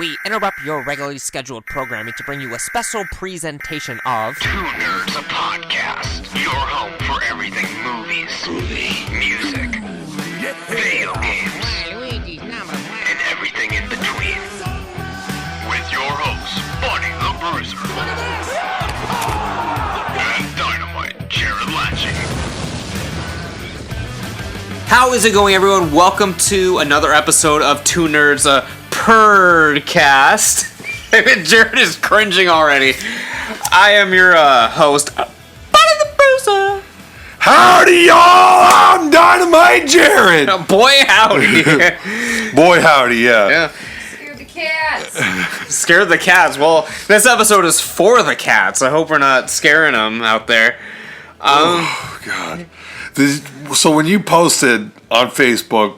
We interrupt your regularly scheduled programming to bring you a special presentation of Two Nerds, a podcast. Your home for everything movies, music, video games, and everything in between. With your hosts, Bunny the Bruiser and Dynamite Jared Latching. How is it going, everyone? Welcome to another episode of Two Nerds, a Perdcast. Jared is cringing already. I am your host, Bunny the Bruiser. Howdy, y'all! I'm Dynamite Jared. Boy, howdy. Boy, howdy, Yeah. Scared the cats. Scared the cats. Well, this episode is for the cats. I hope we're not scaring them out there. Oh, God. So when you posted on Facebook,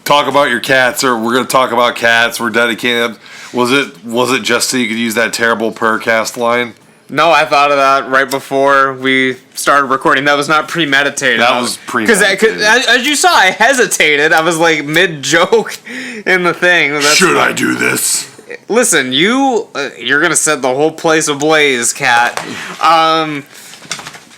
talk about your cats, or we're going to talk about cats, we're dedicating them, was it just so you could use that terrible Purrcast line? No, I thought of that right before we started recording. That was not premeditated. That was premeditated. Because as you saw, I hesitated. I was like mid-joke in the thing. Should I do this? Listen, you're going to set the whole place ablaze, Cat.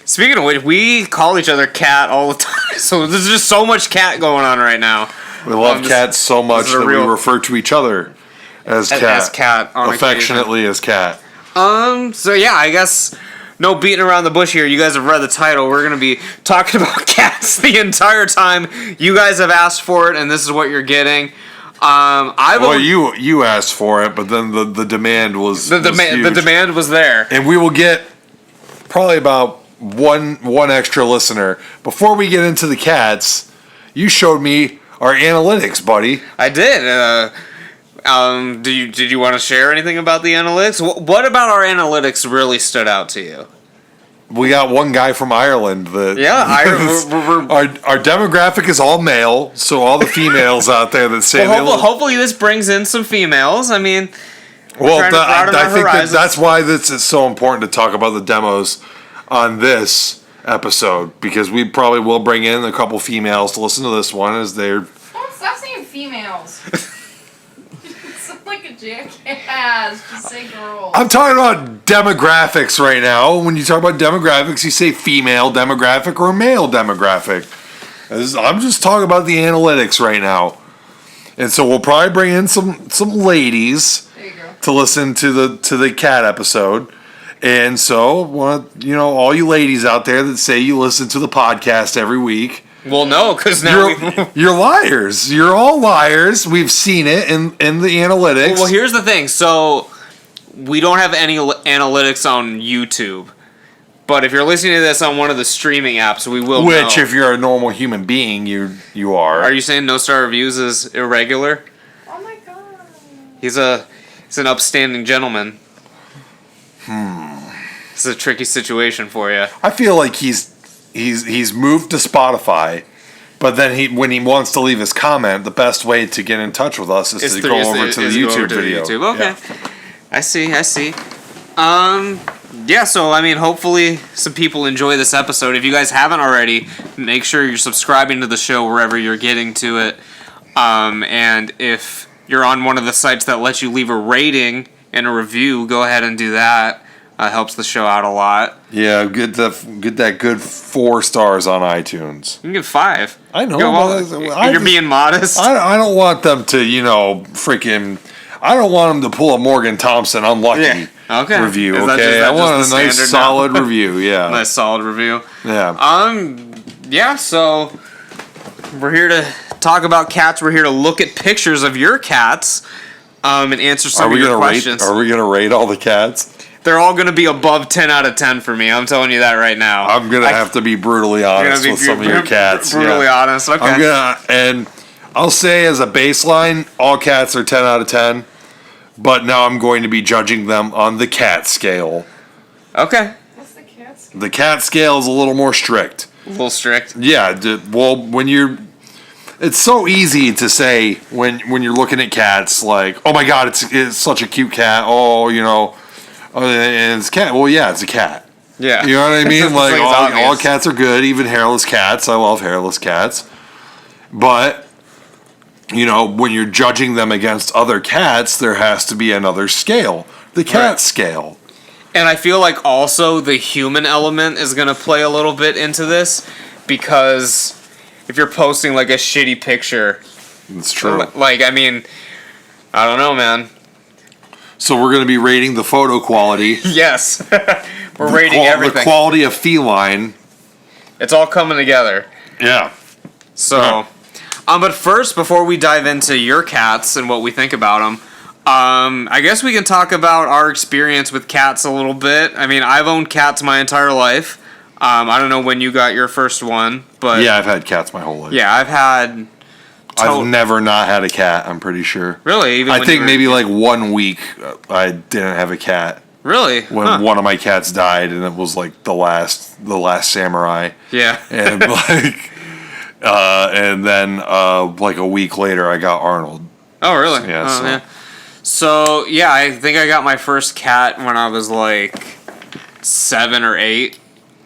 Speaking of which, we call each other Cat all the time. So there's just so much Cat going on right now. We love cats so much that we refer to each other as Cat. As Cat. Affectionately as Cat. So yeah, I guess no beating around the bush here. You guys have read the title. We're going to be talking about cats the entire time. You guys have asked for it, and this is what you're getting. You asked for it, but then the demand was the demand was there. And we will get probably about one extra listener. Before we get into the cats, you showed me our analytics, buddy. I did. Did you want to share anything about the analytics? What about our analytics really stood out to you? We got one guy from Ireland. Ireland. Our demographic is all male, so all the females out there that say hopefully this brings in some females. I mean, I think that's why this is so important to talk about the demos on this episode, because we probably will bring in a couple females to listen to this one as they're... Don't stop saying females. It's like a jackass. Just say girls. I'm talking about demographics right now. When you talk about demographics, you say female demographic or male demographic. I'm just talking about the analytics right now. And so we'll probably bring in some ladies to listen to the cat episode. And so, all you ladies out there that say you listen to the podcast every week. Well, no, because now you're liars. You're all liars. We've seen it in the analytics. Well, here's the thing. So, we don't have any analytics on YouTube. But if you're listening to this on one of the streaming apps, we will know. Which, if you're a normal human being, you are. Are you saying No Star Reviews is irregular? Oh my god. He's an upstanding gentleman. It's a tricky situation for you. I feel like he's moved to Spotify, but then when he wants to leave his comment, the best way to get in touch with us is to go over to the YouTube video. Okay, yeah. I see. So I mean, hopefully some people enjoy this episode. If you guys haven't already, make sure you're subscribing to the show wherever you're getting to it. And if you're on one of the sites that lets you leave a rating and a review, go ahead and do that. Helps the show out a lot. Yeah, get that good 4 stars on iTunes. You can give 5. I know. You're being modest. I don't want them to, freaking... I don't want them to pull a Morgan Thompson unlucky review, okay? I want a nice solid review, yeah. Nice solid review. Yeah. So we're here to talk about cats. We're here to look at pictures of your cats and answer some of your questions. Are we going to rate all the cats? They're all going to be above 10 out of 10 for me. I'm telling you that right now. I'm going to have to be brutally honest with some of your cats. Brutally honest, okay. And I'll say as a baseline, all cats are 10 out of 10. But now I'm going to be judging them on the cat scale. Okay. What's the cat scale? The cat scale is a little more strict. A little strict? Yeah. Well, when you're... It's so easy to say when you're looking at cats, like, oh my God, it's such a cute cat. Oh, and it's a cat. Well, yeah, it's a cat. Yeah. You know what I mean? Like all cats are good, even hairless cats. I love hairless cats. But when you're judging them against other cats, there has to be another scale, the cat scale. And I feel like also the human element is going to play a little bit into this, because if you're posting like a shitty picture, It's true. like, I mean, I don't know, man. So we're going to be rating the photo quality. Yes. We're rating everything. The quality of feline. It's all coming together. Yeah. So, but first, before we dive into your cats and what we think about them, I guess we can talk about our experience with cats a little bit. I mean, I've owned cats my entire life. I don't know when you got your first one, but Yeah, I've had cats my whole life. yeah, I've had. I've never not had a cat, I'm pretty sure. Really? Even I when think you were- maybe like 1 week I didn't have a cat Really? when Huh. one of my cats died, and it was like the last samurai. Yeah. And and then like a week later I got Arnold. Oh, really? Yeah, Oh, so- yeah. So, yeah, I think I got my first cat when I was like 7 or 8.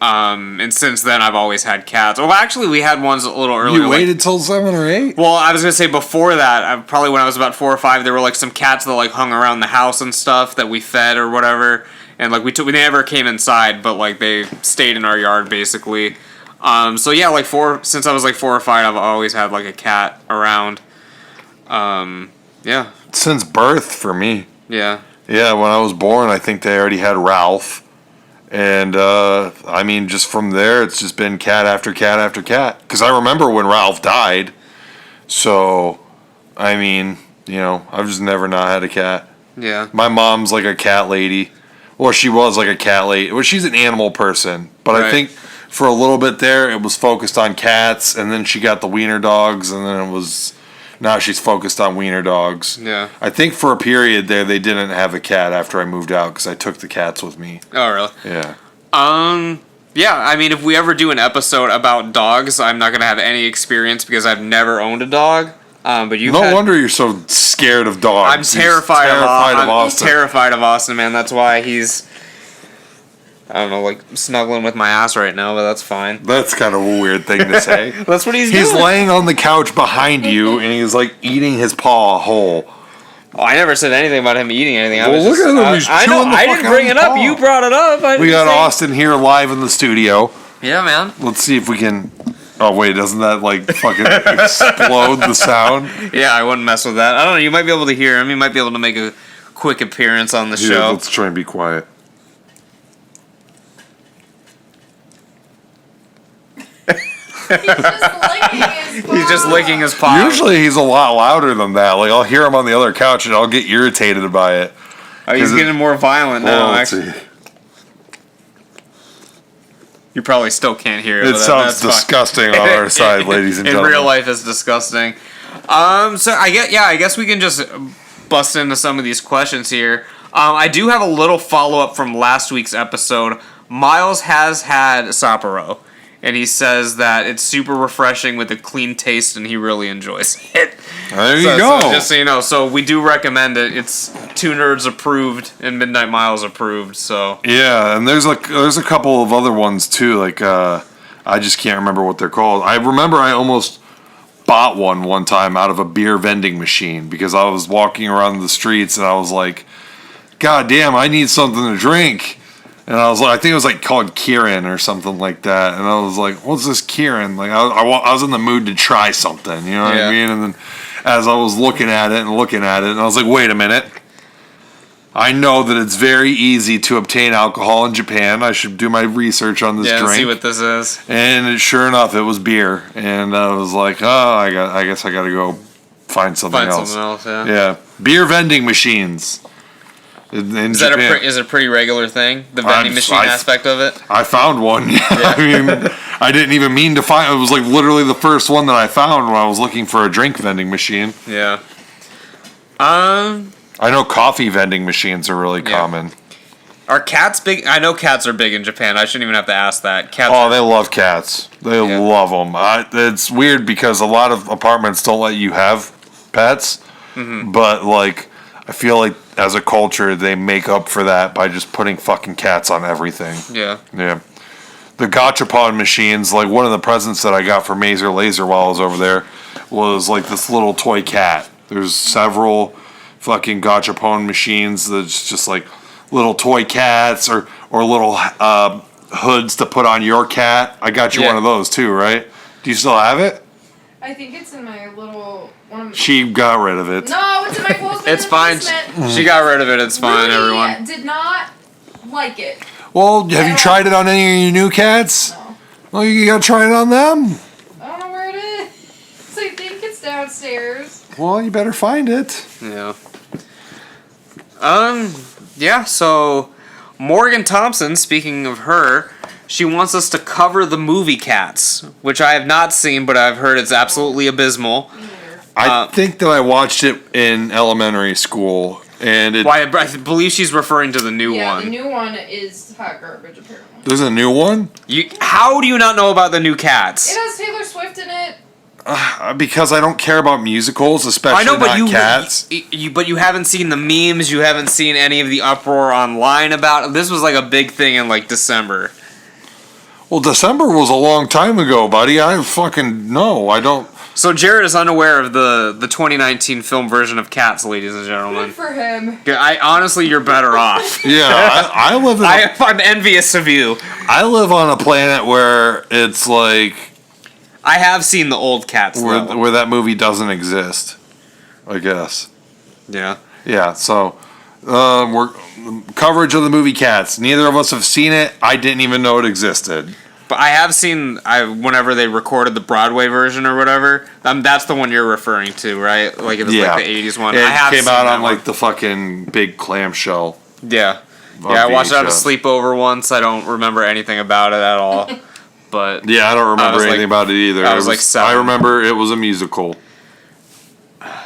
And since then, I've always had cats. Well, actually, we had ones a little earlier. You waited till 7 or 8? Well, I was gonna say before that, probably when I was about 4 or 5, there were like some cats that like hung around the house and stuff that we fed or whatever, and like we never came inside, but like they stayed in our yard basically. So yeah, like since I was like 4 or 5, I've always had like a cat around. Yeah, Since birth for me. yeah, Yeah, when I was born, I think they already had Ralph. And, I mean, just from there, it's just been cat after cat after cat. Because I remember when Ralph died. So, I mean, I've just never not had a cat. yeah, My mom's like a cat lady. Or she was like a cat lady. Well, she's an animal person. But I Right. think for a little bit there, it was focused on cats. And then she got the wiener dogs. And then it was... Now she's focused on wiener dogs. yeah. I think for a period there, they didn't have a cat after I moved out because I took the cats with me. Oh, really? Yeah. Yeah, I mean, if we ever do an episode about dogs, I'm not gonna have any experience because I've never owned a dog. But you. No wonder you're so scared of dogs. I'm terrified of Austin. I'm terrified of Austin, man. That's why he's, I don't know, like snuggling with my ass right now, but that's fine. That's kind of a weird thing to say. That's what he's He's doing. laying on the couch behind you, and he's like eating his paw whole. Oh, I never said anything about him eating anything. I Well, was look just, at him. He's I know. chewing the I didn't fuck bring out it of up. his You paw. brought it up. I We didn't got say- Austin here live in the studio. Yeah, man. Let's see if we can. Oh wait, doesn't that like fucking explode the sound? Yeah, I wouldn't mess with that. I don't know. You might be able to hear him. You might be able to make a quick appearance on the Yeah, show. let's try and be quiet. He's just licking his paw. He's just licking his paw. Usually he's a lot louder than that. Like I'll hear him on the other couch and I'll get irritated by it. Oh, he's 'Cause it- getting more violent now. Let's Actually, see. you probably still can't hear it. It but sounds that's fine. disgusting on our side, ladies and In gentlemen. real life, it's disgusting. So I guess we can just bust into some of these questions here. I do have a little follow up from last week's episode. Miles has had Sapporo, and he says that it's super refreshing with a clean taste, and he really enjoys it. There you So go. just so you know, so we do recommend it. It's Two Nerds approved and Midnight Miles approved. So Yeah, and there's a couple of other ones too. Like I just can't remember what they're called. I remember I almost bought one time out of a beer vending machine because I was walking around the streets and I was like, God damn, I need something to drink. And I was like, I think it was like called Kieran or something like that. And I was like, what's this Kieran? Like I was in the mood to try something, you know what Yeah. I mean? And then as I was looking at it, and I was like, wait a minute. I know that it's very easy to obtain alcohol in Japan. I should do my research on this yeah, drink. see what this is. And sure enough, it was beer. And I was like, I guess I got to go find something Find else. something else. Yeah. Yeah, beer vending machines. In Is that Japan. is it a pretty regular thing? The vending machine aspect of it. I found one. I mean, I didn't even mean to find. It was like literally the first one that I found when I was looking for a drink vending machine. Yeah. I know coffee vending machines are really common. Are cats big? I know cats are big in Japan. I shouldn't even have to ask that. Cats. Oh, are, they love cats. They Yeah. love them. It's weird because a lot of apartments don't let you have pets, but like I feel like as a culture they make up for that by just putting fucking cats on everything. yeah. Yeah. The gachapon machines, like one of the presents that I got for Mazer Laser while I was over there, was like this little toy cat. There's several fucking gachapon machines that's just like little toy cats or little hoods to put on your cat. I got you one of those too, right? Do you still have it? I think it's in my little one. She got rid of it. No, it's in my clothes. It's fine. She got rid of it. It's fine, Rudy everyone. did not like it. Well, have you tried it on any of your new cats? No. Well, you gotta try it on them. I don't know where it is. So I think it's downstairs. Well, you better find it. Yeah. Yeah, so Morgan Thompson, speaking of her, she wants us to cover the movie Cats, which I have not seen, but I've heard it's absolutely abysmal. I think that I watched it in elementary school, and it, Well, I believe she's referring to the new Yeah, one. the new one is hot garbage, apparently. there's a new one How do you not know about the new Cats? It has Taylor Swift in it. because I don't care about musicals, especially I know, but not Cats. But you haven't seen the memes. You haven't seen any of the uproar online about it. This was like a big thing in like December. Well, December was a long time ago, buddy. I fucking no, I don't. So Jared is unaware of the 2019 film version of Cats, ladies and gentlemen. Good for him. I honestly, you're better off. Yeah, I live in. I'm envious of you. I live on a planet where it's like I have seen the old Cats though. where that movie doesn't exist. I guess. Yeah. Yeah. So, we're coverage of the movie Cats. Neither of us have seen it. I didn't even know it existed. But I have seen whenever they recorded the Broadway version or whatever. That's the one you're referring to, right? Like it was like the 80s one. It I have came seen out that on one. like the fucking big clamshell. Yeah. on Yeah, I watched it on a VHS. sleepover once. I don't remember anything about it at all. But Yeah, I don't remember was like- anything about it either. I was It like 7. I remember it was a musical.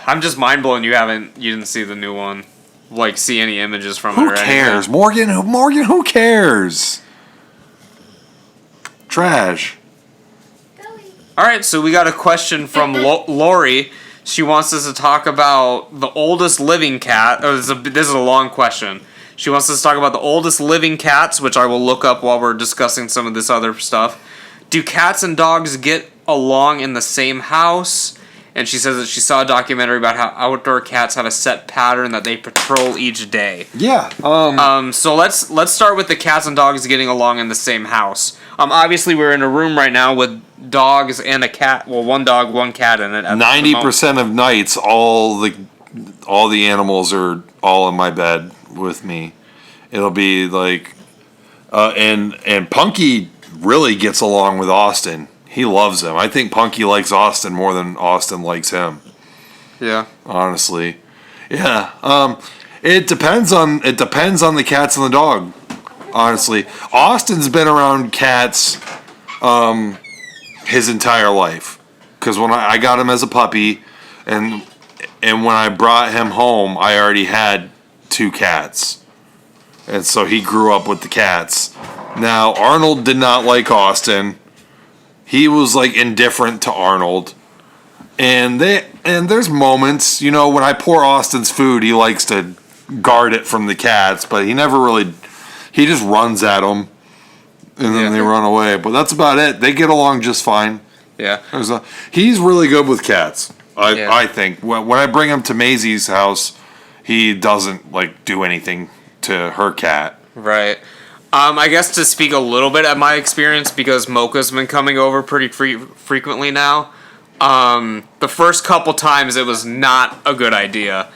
I'm just mind blown you didn't see the new one. Like see any images from it Who or cares, anything. Morgan? Who cares? Trash. All right, so we got a question from Lori. She wants us to talk about the oldest living cat. Oh, this is a long question. She wants us to talk about the oldest living cats, which I will look up while we're discussing some of this other stuff. Do cats and dogs get along in the same house? And she says that she saw a documentary about how outdoor cats have a set pattern that they patrol each day. Yeah. So let's start with the cats and dogs getting along in the same house. Obviously we're in a room right now with dogs and a cat. Well, one dog, one cat in it. 90% of nights, all the animals are all in my bed with me. It'll be like, and Punky really gets along with Austin. He loves him. I think Punky likes Austin more than Austin likes him. Yeah. Honestly, yeah. It depends on the cats and the dog. Honestly, Austin's been around cats his entire life. Because when I got him as a puppy, and when I brought him home, I already had 2 cats, and so he grew up with the cats. Now Arnold did not like Austin. He was like indifferent to Arnold. And there's moments, when I pour Austin's food, he likes to guard it from the cats, but he just runs at them, and then they run away. But that's about it. They get along just fine. Yeah. He's really good with cats, Yeah. I think. When I bring him to Maisie's house, he doesn't do anything to her cat. Right. I guess to speak a little bit at my experience, because Mocha's been coming over pretty frequently now. The first couple times it was not a good idea.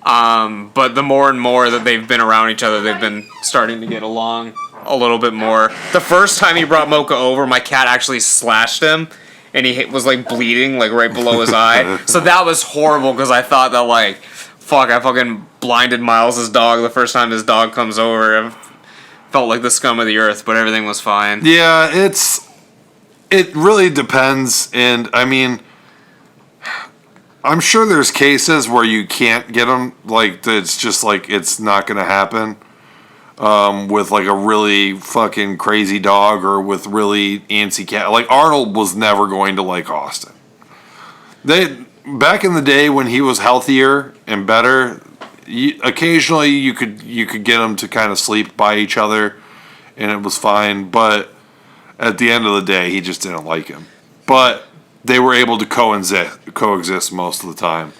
But the more and more that they've been around each other, they've been starting to get along a little bit more. The first time he brought Mocha over, my cat actually slashed him, and he was bleeding right below his eye. So that was horrible, because I thought that I fucking blinded Miles' dog the first time his dog comes over. I felt like the scum of the earth, but everything was fine. Yeah, it really depends, and I mean, I'm sure there's cases where you can't get them, it's just it's not gonna happen, with a really fucking crazy dog or with really antsy cat. Arnold was never going to like Austin. Back in the day when he was healthier and better, occasionally you could get them to kind of sleep by each other, and it was fine. But at the end of the day, he just didn't like him. But they were able to coexist most of the time.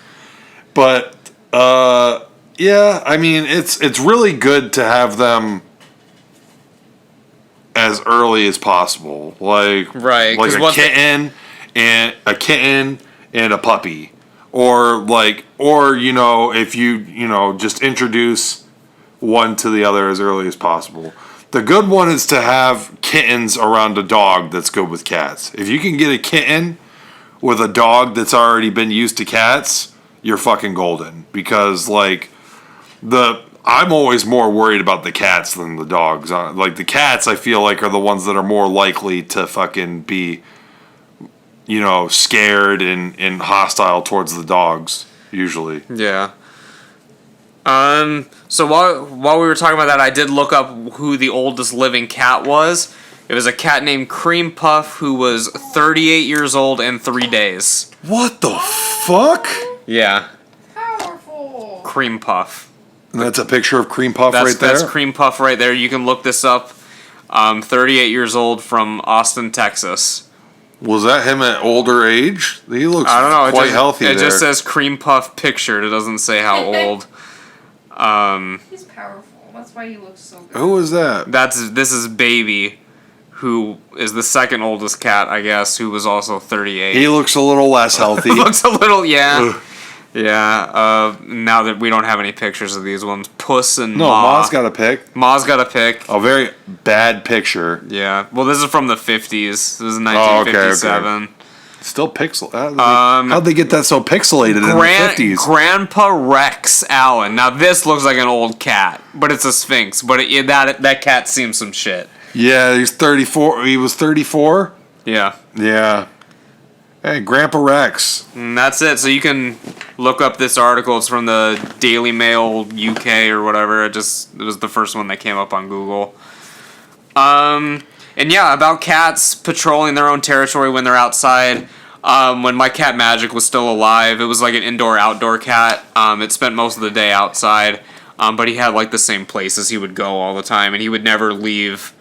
But yeah, I mean, it's really good to have them as early as possible, like Right, like 'cause a kitten and a puppy, or if you just introduce one to the other as early as possible. The good one is to have kittens around a dog that's good with cats. If you can get a kitten with a dog that's already been used to cats, you're fucking golden. Because I'm always more worried about the cats than the dogs. Like the cats, I feel like are the ones that are more likely to fucking be, scared and hostile towards the dogs usually. Yeah. So while we were talking about that, I did look up who the oldest living cat was. It was a cat named Cream Puff who was 38 years old and 3 days. What the fuck? Yeah. Powerful. Cream Puff. And that's a picture of Cream Puff right there? That's Cream Puff right there. You can look this up. 38 years old from Austin, Texas. Was that him at older age? He looks I don't know. quite healthy It there. just says Cream Puff pictured. It doesn't say how old. He's powerful. That's why he looks so good. Who was that? This is Baby, who is the second oldest cat, I guess, who was also 38. He looks a little less healthy. Looks a little, yeah. Ugh. Yeah, now that we don't have any pictures of these ones. Puss and No, Ma. Ma's got a pic. Ma's got a pic. A very bad picture. Yeah. Well, this is from the 50s. This is Oh, okay, 1957. Still pixel. How'd they get that so pixelated in the 50s? Grandpa Rex Allen. Now, this looks like an old cat, but it's a Sphinx. But that cat seems some shit. Yeah, he's 34. He was 34? Yeah. Yeah. Hey, Grandpa Rex. And that's it. So you can look up this article. It's from the Daily Mail UK or whatever. It was the first one that came up on Google. And yeah, about cats patrolling their own territory when they're outside. When my cat Magic was still alive, it was like an indoor-outdoor cat. It spent most of the day outside, but he had like the same places he would go all the time, and he would never leave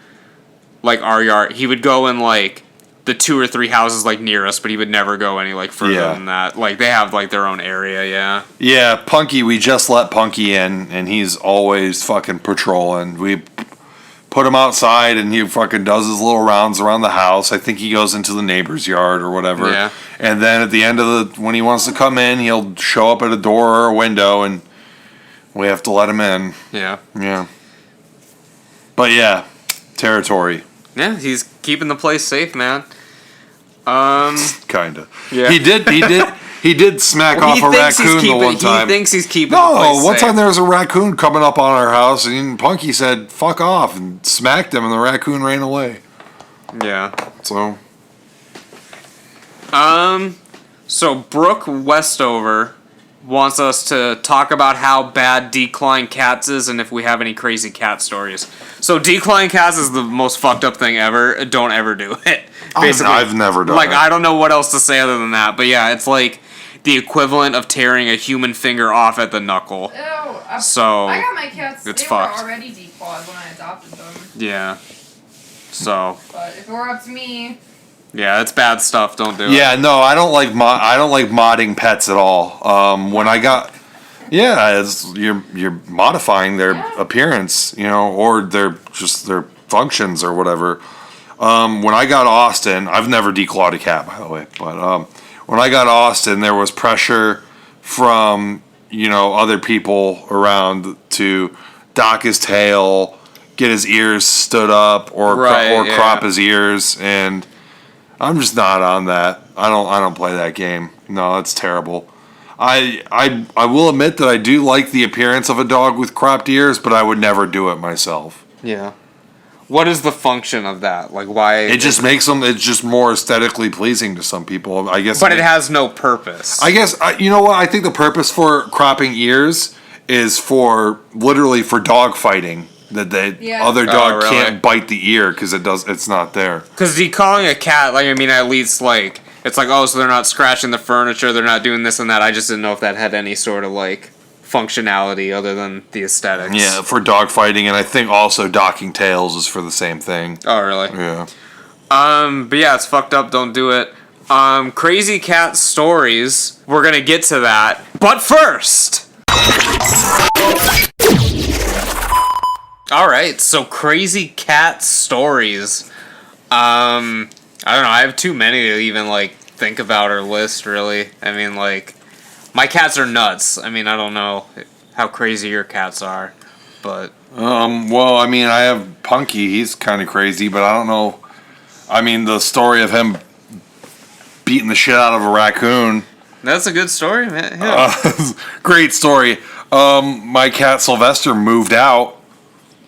like our yard. He would go in like the 2 or 3 houses like near us, but he would never go any like further than that. Like they have like their own area, yeah. Yeah, Punky, we just let Punky in, and he's always fucking patrolling. We put him outside, and he fucking does his little rounds around the house. I think he goes into the neighbor's yard or whatever. Yeah. And then at the end of when he wants to come in, he'll show up at a door or a window, and we have to let him in. Yeah. Yeah. But yeah, territory. Yeah, he's keeping the place safe, man. Kinda. Yeah. He did smack off a raccoon the one time. He thinks he's keeping the place No, one safe. time there was a raccoon coming up on our house, and Punky said, fuck off, and smacked him, and the raccoon ran away. Yeah. So, So Brooke Westover wants us to talk about how bad Decline Cats is and if we have any crazy cat stories. So Decline Cats is the most fucked up thing ever. Don't ever do it. Basically, I've never done it. I don't know what else to say other than that. But yeah, it's like the equivalent of tearing a human finger off at the knuckle. Ew. So I got my cats. it's They fucked. were already declawed when I adopted them. Yeah. So But if it were up to me, yeah, it's bad stuff. Don't do it. yeah, no, I don't like modding pets at all. When I got, you're modifying their appearance, or their functions or whatever. When I got Austin, I've never declawed a cat, by the way, but when I got Austin, there was pressure from other people around to dock his tail, get his ears stood up, or crop his ears, and I'm just not on that. I don't play that game. No, it's terrible. I will admit that I do like the appearance of a dog with cropped ears, but I would never do it myself. Yeah. What is the function of that? Like, why? It just makes them. It's just more aesthetically pleasing to some people, I guess. But it has no purpose. I guess you know what? I think the purpose for cropping ears is literally for dog fighting. That the other dog really? can't bite the ear because it's not there. Because decalling a cat, at least, it's like, oh, so they're not scratching the furniture, they're not doing this and that. I just didn't know if that had any sort of, functionality other than the aesthetics. Yeah, for dog fighting, and I think also docking tails is for the same thing. Oh, really? Yeah. But yeah, it's fucked up. Don't do it. Crazy cat stories. We're gonna get to that. But first! Alright, so crazy cat stories. I don't know, I have too many to even, like, think about or list, really. I mean, like, my cats are nuts. I mean, I don't know how crazy your cats are, but... Well, I mean, I have Punky. He's kind of crazy, but I don't know. I mean, the story of him beating the shit out of a raccoon. That's a good story, man. Yeah. Great story. My cat Sylvester moved out.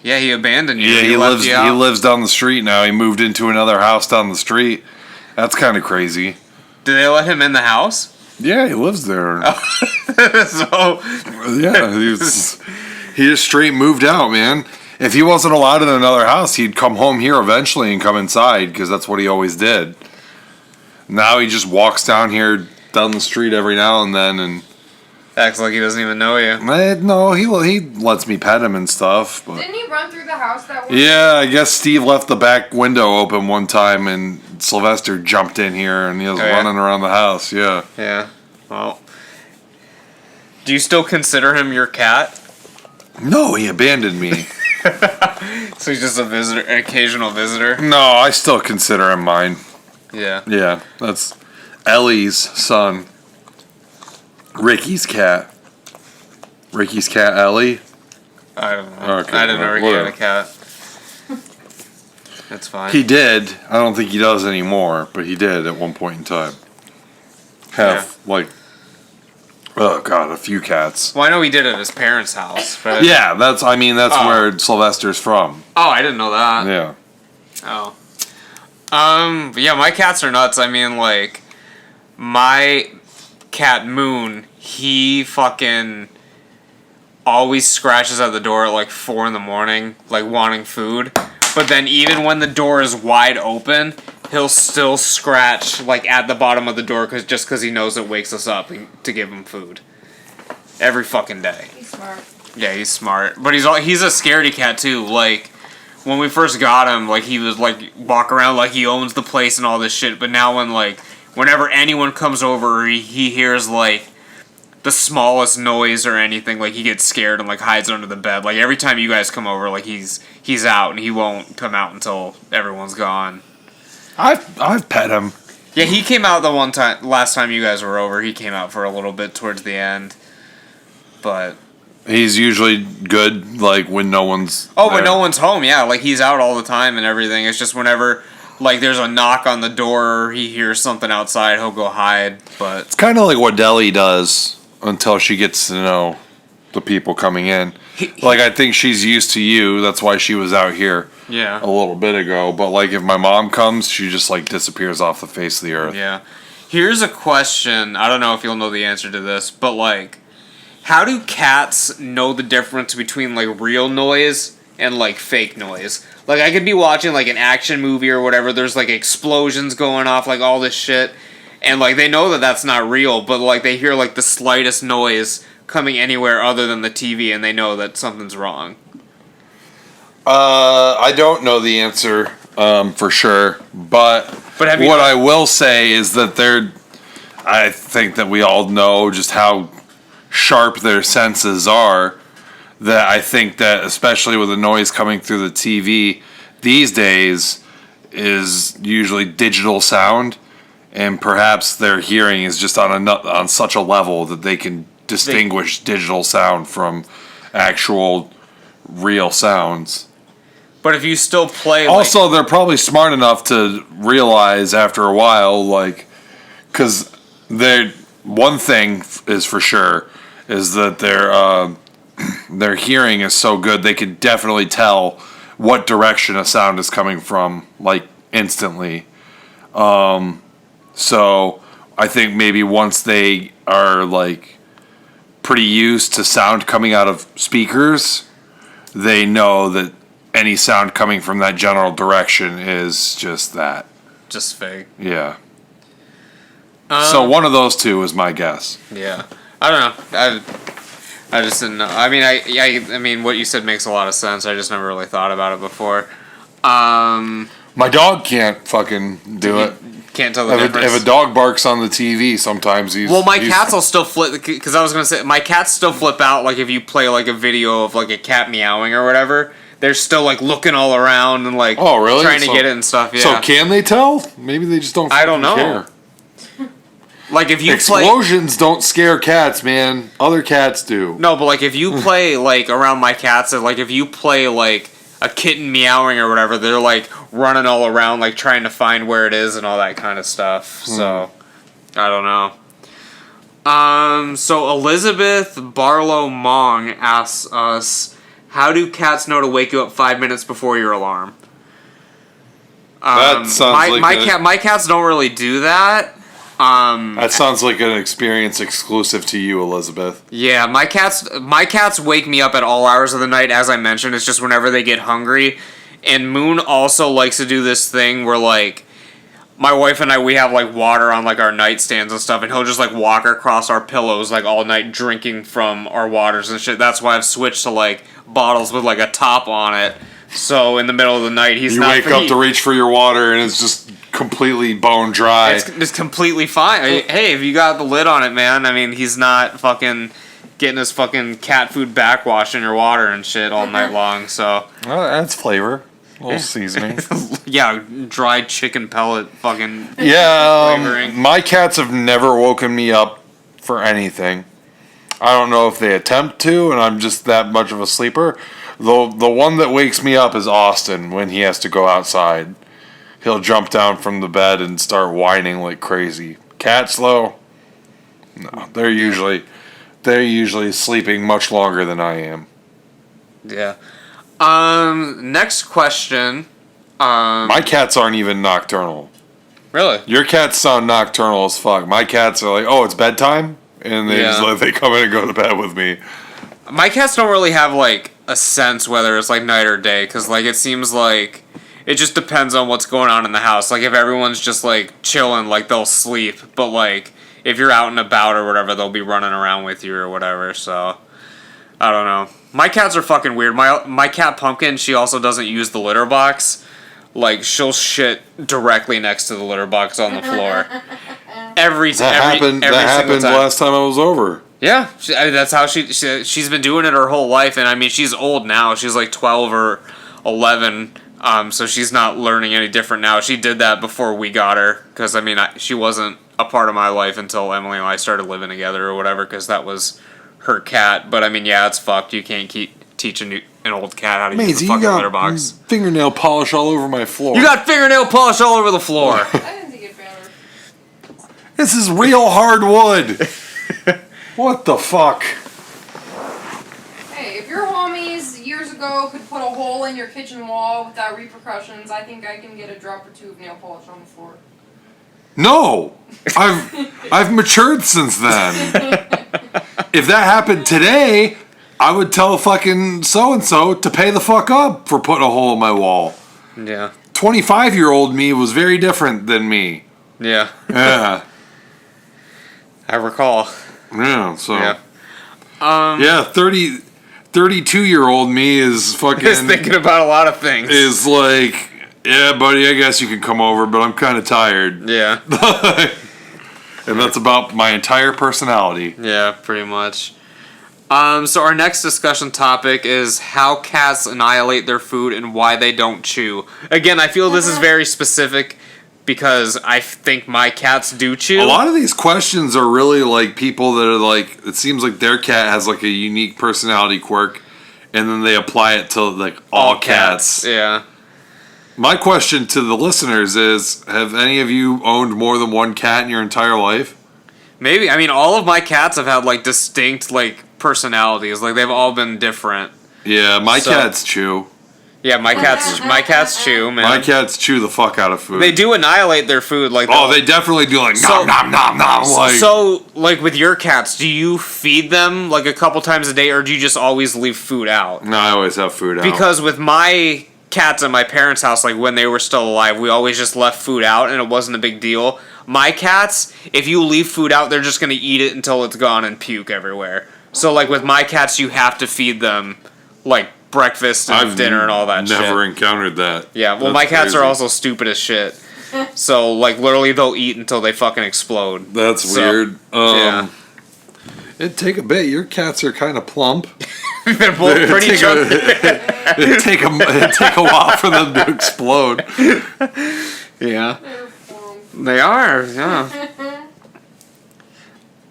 Yeah, he abandoned you. Yeah, he left you out. He lives down the street now. He moved into another house down the street. That's kind of crazy. Did they let him in the house? Yeah, he lives there. So Yeah, he just straight moved out, man. If he wasn't allowed in another house, he'd come home here eventually and come inside because that's what he always did. Now he just walks down here down the street every now and then and acts like he doesn't even know you. no, he lets me pet him and stuff. But Didn't he run through the house that one? yeah, I guess Steve left the back window open one time and Sylvester jumped in here and he was running around the house. Yeah. Yeah. Well, do you still consider him your cat? No, he abandoned me. So he's just a visitor, an occasional visitor? No, I still consider him mine. Yeah. Yeah, that's Ellie's son. Ricky's cat. Ricky's cat, Ellie. I don't know. Okay, I didn't know Ricky whatever. had a cat. That's fine. He did. I don't think he does anymore, but he did at one point in time. Oh god, a few cats. Well, I know he did it at his parents' house, but Yeah, that's where Sylvester's from. Oh, I didn't know that. Yeah. Oh. But yeah, my cats are nuts. I mean, like, my cat Moon, he fucking always scratches at the door at like 4 in the morning, like wanting food. But then even when the door is wide open, he'll still scratch like at the bottom of the door just because he knows it wakes us up to give him food. Every fucking day. He's smart. Yeah, he's smart. But he's a scaredy cat too. Like, when we first got him, like, he was like walk around like he owns the place and all this shit. But now whenever anyone comes over, he hears like the smallest noise or anything, like he gets scared and like hides under the bed. Like every time you guys come over, like he's out and he won't come out until everyone's gone. I've pet him. Yeah, he came out last time you guys were over. He came out for a little bit towards the end, but He's usually good, like when no one's when there. no one's home. Yeah, like he's out all the time and everything. It's just whenever like there's a knock on the door or he hears something outside, he'll go hide. But It's kind of like what Deli does until she gets to know the people coming in. Like, I think she's used to you. That's why she was out here yeah, a little bit ago. But, like, if my mom comes, she just, like, disappears off the face of the earth. yeah. Here's a question. I don't know if you'll know the answer to this, but like, how do cats know the difference between like real noise and like fake noise? Like, I could be watching like an action movie or whatever. There's like explosions going off, like all this shit. And, like, they know that that's not real, but, like, they hear, like, the slightest noise coming anywhere other than the TV, and they know that something's wrong. I don't know the answer for sure, but have you what I will say is that I think that we all know just how sharp their senses are, that I think that, especially with the noise coming through the TV these days, is usually digital sound. And perhaps their hearing is just on such a level that they can distinguish digital sound from actual real sounds. But if you still play... Also, they're probably smart enough to realize after a while, like... Because one thing is for sure, is that their hearing is so good, they can definitely tell what direction a sound is coming from, like, instantly. So I think maybe once they are like pretty used to sound coming out of speakers, they know that any sound coming from that general direction is just that. Just fake. Yeah. So one of those two is my guess. Yeah. I don't know. I just didn't know. I mean, I mean, what you said makes a lot of sense. I just never really thought about it before. My dog can't fucking do it. can't tell the difference. If a dog barks on the TV, sometimes he's... Well, my cats will still flip, because I was going to say, my cats still flip out, like, if you play, like, a video of, like, a cat meowing or whatever. They're still, like, looking all around and, like, oh, really? trying to get it and stuff, yeah. So can they tell? Maybe they just don't I don't know. care. Like, if you Explosions don't scare cats, man. Other cats do. No, but, like, if you play, like, around my cats, like, if you play, like, a kitten meowing or whatever, they're, like, running all around, like, trying to find where it is and all that kind of stuff. So, I don't know. So Elizabeth Barlow Mong asks us, how do cats know to wake you up 5 minutes before your alarm? That sounds my cats don't really do that. That sounds like an experience exclusive to you, Elizabeth. Yeah, my cats wake me up at all hours of the night, as I mentioned. It's just whenever they get hungry. And Moon also likes to do this thing where, like, my wife and I, we have, like, water on, like, our nightstands and stuff, and he'll just, like, walk across our pillows, like, all night drinking from our waters and shit. That's why I've switched to, like, bottles with, like, a top on it. So in the middle of the night, you wake up to reach for your water, and it's just completely bone dry. It's completely fine. Hey, if you got the lid on it, man, I mean, he's not fucking getting his fucking cat food backwash in your water and shit all night long, so. Well, that's flavor. A little seasoning. Yeah, dried chicken pellet fucking flavoring. My cats have never woken me up for anything. I don't know if they attempt to, and I'm just that much of a sleeper. The one that wakes me up is Austin when he has to go outside. He'll jump down from the bed and start whining like crazy. Cats, though, no, they're usually sleeping much longer than I am. Yeah. Next question. My cats aren't even nocturnal. Really? Your cats sound nocturnal as fuck. My cats are like, oh, it's bedtime, and they come in and go to bed with me. My cats don't really have like a sense whether it's like night or day, because like it seems like it just depends on what's going on in the house. Like if everyone's just like chilling, like they'll sleep, but like if you're out and about or whatever, they'll be running around with you or whatever. So I don't know. My cats are fucking weird. My cat Pumpkin, she also doesn't use the litter box. Like she'll shit directly next to the litter box on the floor. That happened last time I was over. Yeah, that's how she's been doing it her whole life, and I mean she's old now. She's like 12 or 11, so she's not learning any different now. She did that before we got her, because I mean she wasn't a part of my life until Emily and I started living together or whatever, because that was her cat. But I mean, yeah, it's fucked. You can't teach an old cat how to use the fucking litter box. Fingernail polish all over my floor. You got fingernail polish all over the floor. I didn't think it better. This is real hard wood. What the fuck? Hey, if your homies years ago could put a hole in your kitchen wall without repercussions, I think I can get a drop or two of nail polish on the floor. No, I've matured since then. If that happened today, I would tell fucking so and so to pay the fuck up for putting a hole in my wall. Yeah. 25-year-old me was very different than me. Yeah. Yeah. I recall. Yeah, so. Yeah. 32-year-old me is fucking. Is thinking about a lot of things. Is like, yeah, buddy, I guess you can come over, but I'm kind of tired. Yeah. And that's about my entire personality. Yeah, pretty much. So our next discussion topic is how cats annihilate their food and why they don't chew. Again, I feel this is very specific, because I think my cats do chew. A lot of these questions are really like people that are like, it seems like their cat has like a unique personality quirk, and then they apply it to like all cats. Yeah. My question to the listeners is, have any of you owned more than one cat in your entire life? Maybe. I mean, all of my cats have had like distinct like personalities. Like they've all been different. Yeah, my cats chew. Yeah, my cats chew, man. My cats chew the fuck out of food. They do annihilate their food, like. Oh, they definitely do, like nom nom nom nom. Like. So, like with your cats, do you feed them like a couple times a day, or do you just always leave food out? No, I always have food out. Because with my cats at my parents' house, like when they were still alive, we always just left food out, and it wasn't a big deal. My cats, if you leave food out, they're just gonna eat it until it's gone and puke everywhere. So, like with my cats, you have to feed them like breakfast and dinner and all that shit. I've never encountered that. Yeah, well, That's my cats crazy. are also stupid as shit. So, like, literally they'll eat until they fucking explode. That's So, weird. yeah. It'd take a bit. Your cats are kind of plump. They're both pretty chunky. It'd take a while for them to explode. Yeah. They're plump. They are, yeah.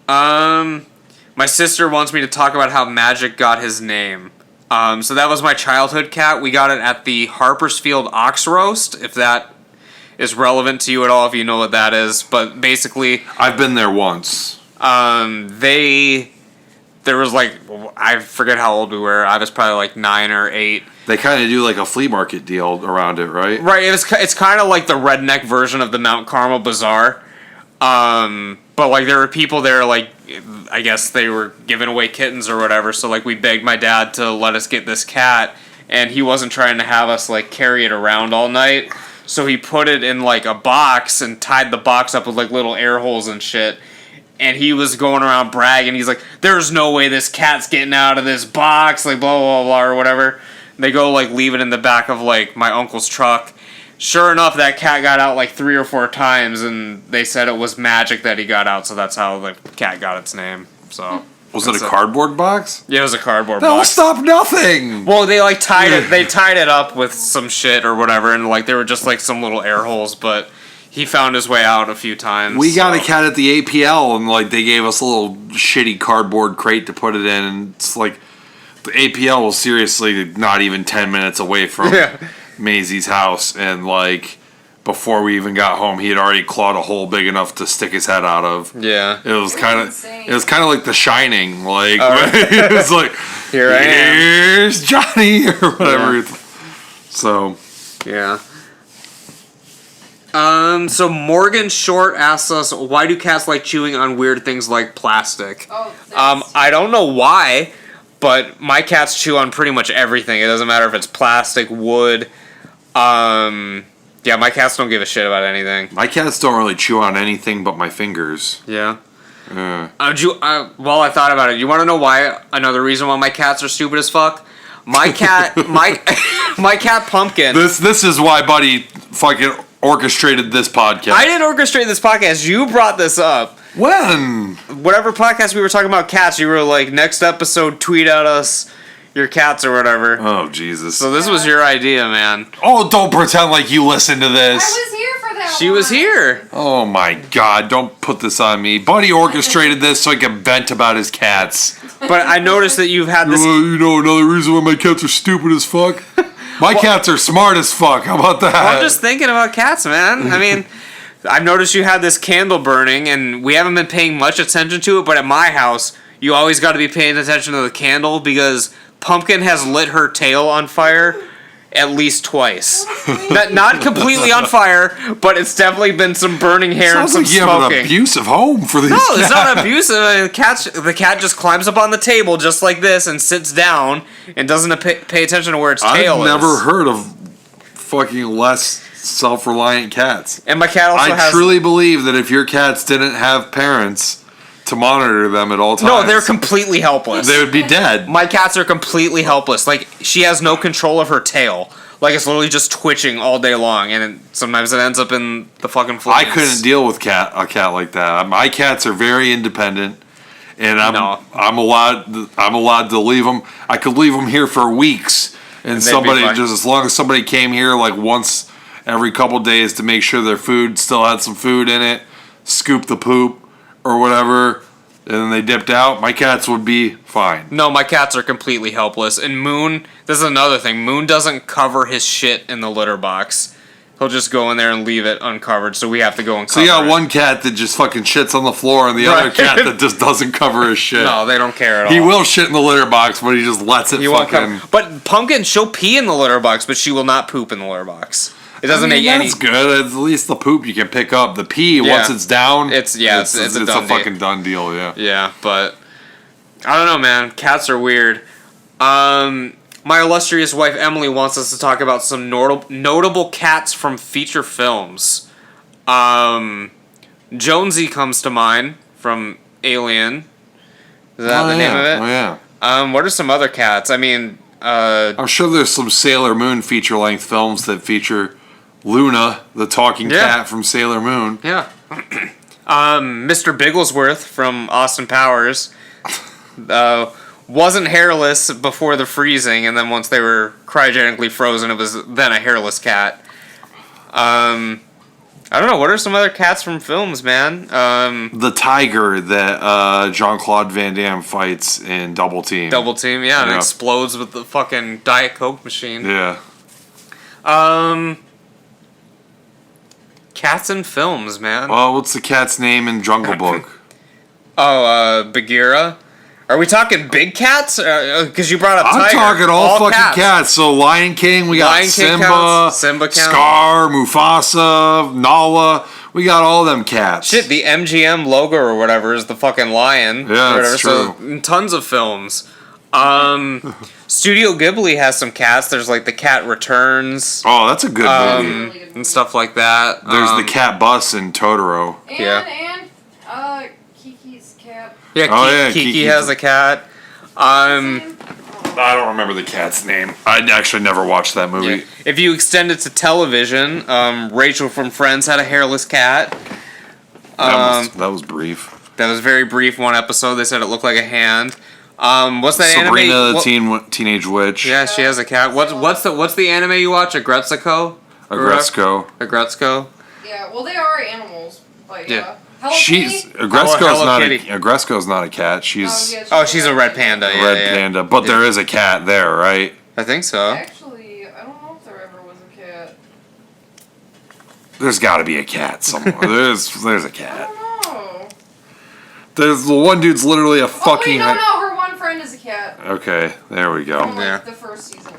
My sister wants me to talk about how Magic got his name. So that was my childhood cat. We got it at the Harpersfield Ox Roast, if that is relevant to you at all, if you know what that is. But basically, I've been there once. there was like, I forget how old we were. I was probably like 9 or 8. They kind of do like a flea market deal around it, right? Right, it's kind of like the redneck version of the Mount Carmel Bazaar. But like there were people there, like I guess they were giving away kittens or whatever. So like we begged my dad to let us get this cat, and he wasn't trying to have us like carry it around all night. So he put it in like a box and tied the box up with like little air holes and shit. And he was going around bragging. He's like, "There's no way this cat's getting out of this box," like blah blah blah or whatever. They go like leave it in the back of like my uncle's truck. Sure enough, that cat got out like 3 or 4 times, and they said it was Magic that he got out, so that's how the cat got its name. So Was it a cardboard box? Yeah, it was a cardboard That will box. stop nothing. Well, they like tied it. They tied it up with some shit or whatever, and like they were just like some little air holes. But he found his way out a few times. We got a cat at the APL, and like they gave us a little shitty cardboard crate to put it in, and it's like the APL was seriously not even 10 minutes away from Maisie's house, and like before we even got home, he had already clawed a hole big enough to stick his head out of. Yeah, it was kind of insane. it was kind of like The Shining, like it was like Here I am. Here's Johnny or whatever. Yeah. So yeah. So Morgan Short asks us, why do cats like chewing on weird things like plastic? Oh, that's- I don't know why, but my cats chew on pretty much everything. It doesn't matter if it's plastic, wood. Yeah, my cats don't give a shit about anything. my cats don't really chew on anything but my fingers. Yeah. Uh, While I thought about it, you want to know why? Another reason why my cats are stupid as fuck. My cat, my cat Pumpkin. this is why Buddy fucking orchestrated this podcast. I didn't orchestrate this podcast. You brought this up. When? Whatever podcast we were talking about cats, you were like, next episode, tweet at us your cats or whatever. Oh, Jesus. So this was your idea, man. Oh, don't pretend like you listened to I this. was here for that. She was one. here. Oh, my God. Don't put this on me. Buddy orchestrated this so he can vent about his cats. But I noticed that you've had this. You know another reason why my cats are stupid as fuck? My cats are smart as fuck. How about that? I'm just thinking about cats, man. I mean, I've noticed you had this candle burning, and we haven't been paying much attention to it, but at my house, you always got to be paying attention to the candle because Pumpkin has lit her tail on fire at least twice. Not completely on fire, but it's definitely been some burning hair Sounds and some like you have an smoking. abusive home for these No, cats. it's not abusive. I mean, the cat just climbs up on the table just like this and sits down and doesn't pay attention to where its tail I've is. never heard of fucking less self-reliant cats. And my cat also I has... truly believe that if your cats didn't have parents to monitor them at all times, No, they're completely helpless. they would be dead. My cats are completely helpless. Like, she has no control of her tail. Like, it's literally just twitching all day long, and sometimes it ends up in the fucking I flames. couldn't deal with a cat like that. My cats are very independent, and I'm allowed to leave them. I could leave them here for weeks, and they'd be somebody fine. just as long as somebody came here like once every couple days to make sure their food still had some food in it, scoop the poop or whatever, and then they dipped out. My cats would be fine. No, my cats are completely helpless. And Moon, this is another thing. Moon doesn't cover his shit in the litter box. He'll just go in there and leave it uncovered, so we have to go and So cover you got it. one cat that just fucking shits on the floor, and the other Right. cat that just doesn't cover his shit. No, they don't care at all. He will shit in the litter box, but he just lets it He won't fucking. cover. But Pumpkin, she'll pee in the litter box, but she will not poop in the litter box. It doesn't make any... That's good. At least the poop you can pick up. The pee, Yeah. once it's down, It's a done deal. fucking done deal. Yeah. Yeah, but I don't know, man. Cats are weird. My illustrious wife Emily wants us to talk about some notable cats from feature films. Jonesy comes to mind from Alien. Is that the name of it? Oh yeah. What are some other cats? I mean, I'm sure there's some Sailor Moon feature length films that feature Luna, the talking Yeah. cat from Sailor Moon. Yeah. Mr. Bigglesworth from Austin Powers wasn't hairless before the freezing, and then once they were cryogenically frozen, it was then a hairless cat. I don't know. What are some other cats from films, man? The tiger that Jean-Claude Van Damme fights in Double Team. Double Team, yeah, and Yeah. it explodes with the fucking Diet Coke machine. Yeah. Cats in films, man. Well, what's the cat's name in Jungle Book? Bagheera. Are we talking big cats? Because you brought up I'm tiger. talking all fucking cats. So Lion King, we got Lion King Simba, counts. Simba counts. Scar, Mufasa, Nala. We got all them cats. Shit, the MGM logo or whatever is the fucking lion. Yeah, or whatever. that's So true. in tons of films. Studio Ghibli has some cats. There's like the Cat Returns Oh, that's a good movie. and stuff like that. There's the cat bus in Totoro. And Kiki's cat. Yeah, Oh, yeah, Kiki Kiki. has a cat. I don't remember the cat's name. I actually never watched that movie. Yeah. If you extend it to television, Rachel from Friends had a hairless cat. That was brief. That was very brief. One episode, they said it looked like a hand. What's that Sabrina anime? the Teenage Witch. Yeah, she has a cat. What's the anime you watch? Agretsuko? Agretzko. Agretsuko? Yeah, well, they are animals, but Yeah. yeah. Hello She's Kitty? Agretzko's not a cat. She's She's a red panda. Yeah, red yeah. panda, but there is a cat there, right? I think so. Actually, I don't know if there ever was a cat. There's got to be a cat somewhere. there's a I cat. don't know. There's the one dude's literally a Oh, wait, fucking. no, her one friend is a cat. Okay, there we go. From, like, Yeah. the first season.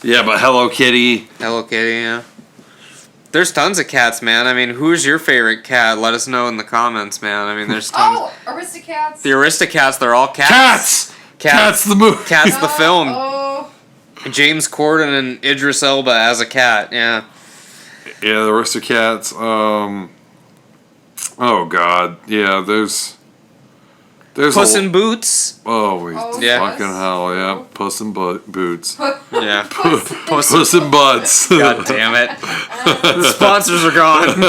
Yeah, but Hello Kitty. Hello Kitty, yeah. There's tons of cats, man. I mean, who's your favorite cat? Let us know in the comments, man. I mean, there's tons. Oh, Aristocats. The Aristocats, they're all cats. Cats. Cats the movie. Cats the film. Oh, James Corden and Idris Elba as a cat, yeah. Yeah, the Aristocats. Oh God. Yeah, there's Puss in Boots. Oh, Yeah. fucking hell, yeah. Puss in Boots. Yeah. Puss in Butts. God damn it. The sponsors are gone.